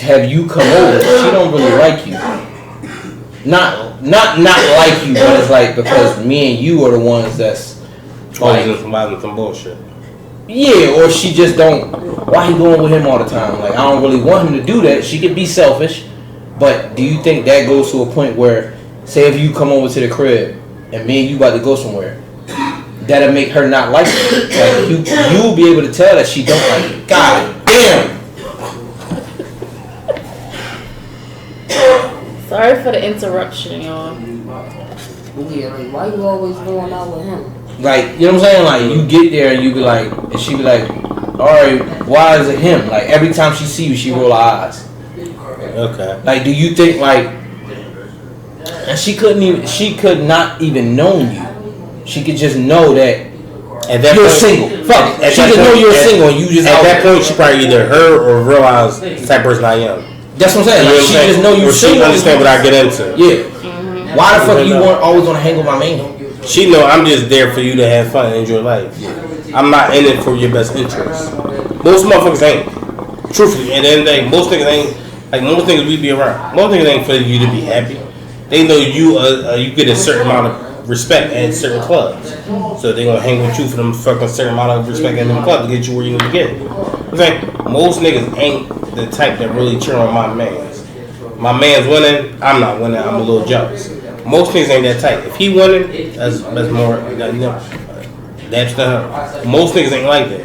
have you come over? She don't really like you. Not like you, but it's like because me and you are the ones that's like some bullshit. Yeah, or she just don't. Why he going with him all the time? Like I don't really want him to do that. She could be selfish, but do you think that goes to a point where, say, if you come over to the crib and me and you about to go somewhere, that'll make her not like you? Like you'll be able to tell that she don't like you. God damn. Sorry for the interruption, y'all. Yeah, like, why you always going out with him? Like, you know what I'm saying? Like, you get there and you be like, and she be like, alright, why is it him? Like, every time she see you, she roll her eyes. Okay. Like, do you think, like, and she could not even know you. She could just know that you're single. Fuck it. She just know you're single and you just at that point, she probably either her or realize the type of person I am. That's what I'm saying. Like, she just know you're single. She understand what I get into. Yeah. Why the fuck you weren't always gonna hang with my man? She know I'm just there for you to have fun and enjoy life. I'm not in it for your best interest. Most motherfuckers ain't. Truthfully, at the end of the day, most niggas ain't. Like most niggas we be around. Most niggas ain't for you to be happy. They know you get a certain amount of respect at certain clubs, so they gonna hang with you for them fucking certain amount of respect at them clubs to get you where you need to get. I'm saying most niggas ain't the type that really cheer on my mans. My man's winning, I'm not winning. I'm a little jealous. Most niggas ain't that type. If he winning, that's more. That's the her. Most niggas ain't like that.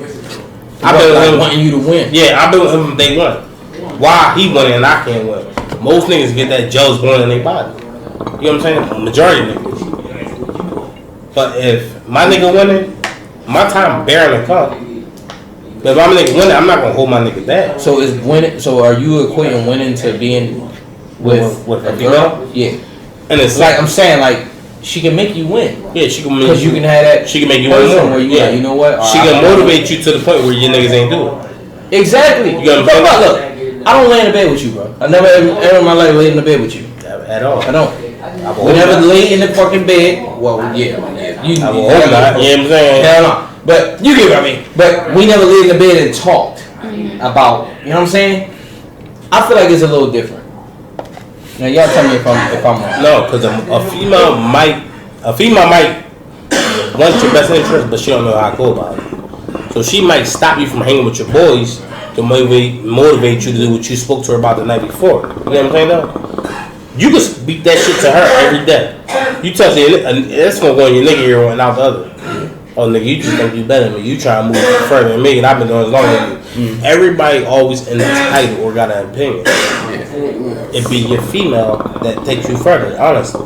I've been with him wanting you to win. Yeah, I've been with him from day one. Why he winning and I can't win? Most niggas get that jealous going in their body. You know what I'm saying? Majority of niggas. But if my nigga winning, my time barely come. But if my nigga winning, I'm not gonna hold my nigga back. So is winning? So are you equating winning to being with a girl? Yeah. And it's like I'm saying, like she can make you win. Yeah, she can make because you can have that. She can make you win more. Where you yeah, like, you know what? She can motivate you to the point where your niggas ain't do it. Exactly. You got look, I don't lay in the bed with you, bro. I never ever in my life laid in the bed with you. At all. I don't. We never lay in the fucking bed. Well, yeah. You I will hope not. You know what I'm saying? Hell no. But you get what I mean. But we never laid in the bed and talked about. You know what I'm saying? I feel like it's a little different. Now y'all tell me if I'm wrong. No, because a female might want your best interest, but she don't know how to go about it. So So she might stop you from hanging with your boys to motivate you to do what you spoke to her about the night before. You know what I'm saying though? You can speak that shit to her every day. You tell her that's gonna go in your nigga ear and out the other. Oh nigga, you just think you better than me. You try to move further than me, and I've been doing it as long as you. Everybody always entitled or got an opinion. It be your female that takes you further, honestly.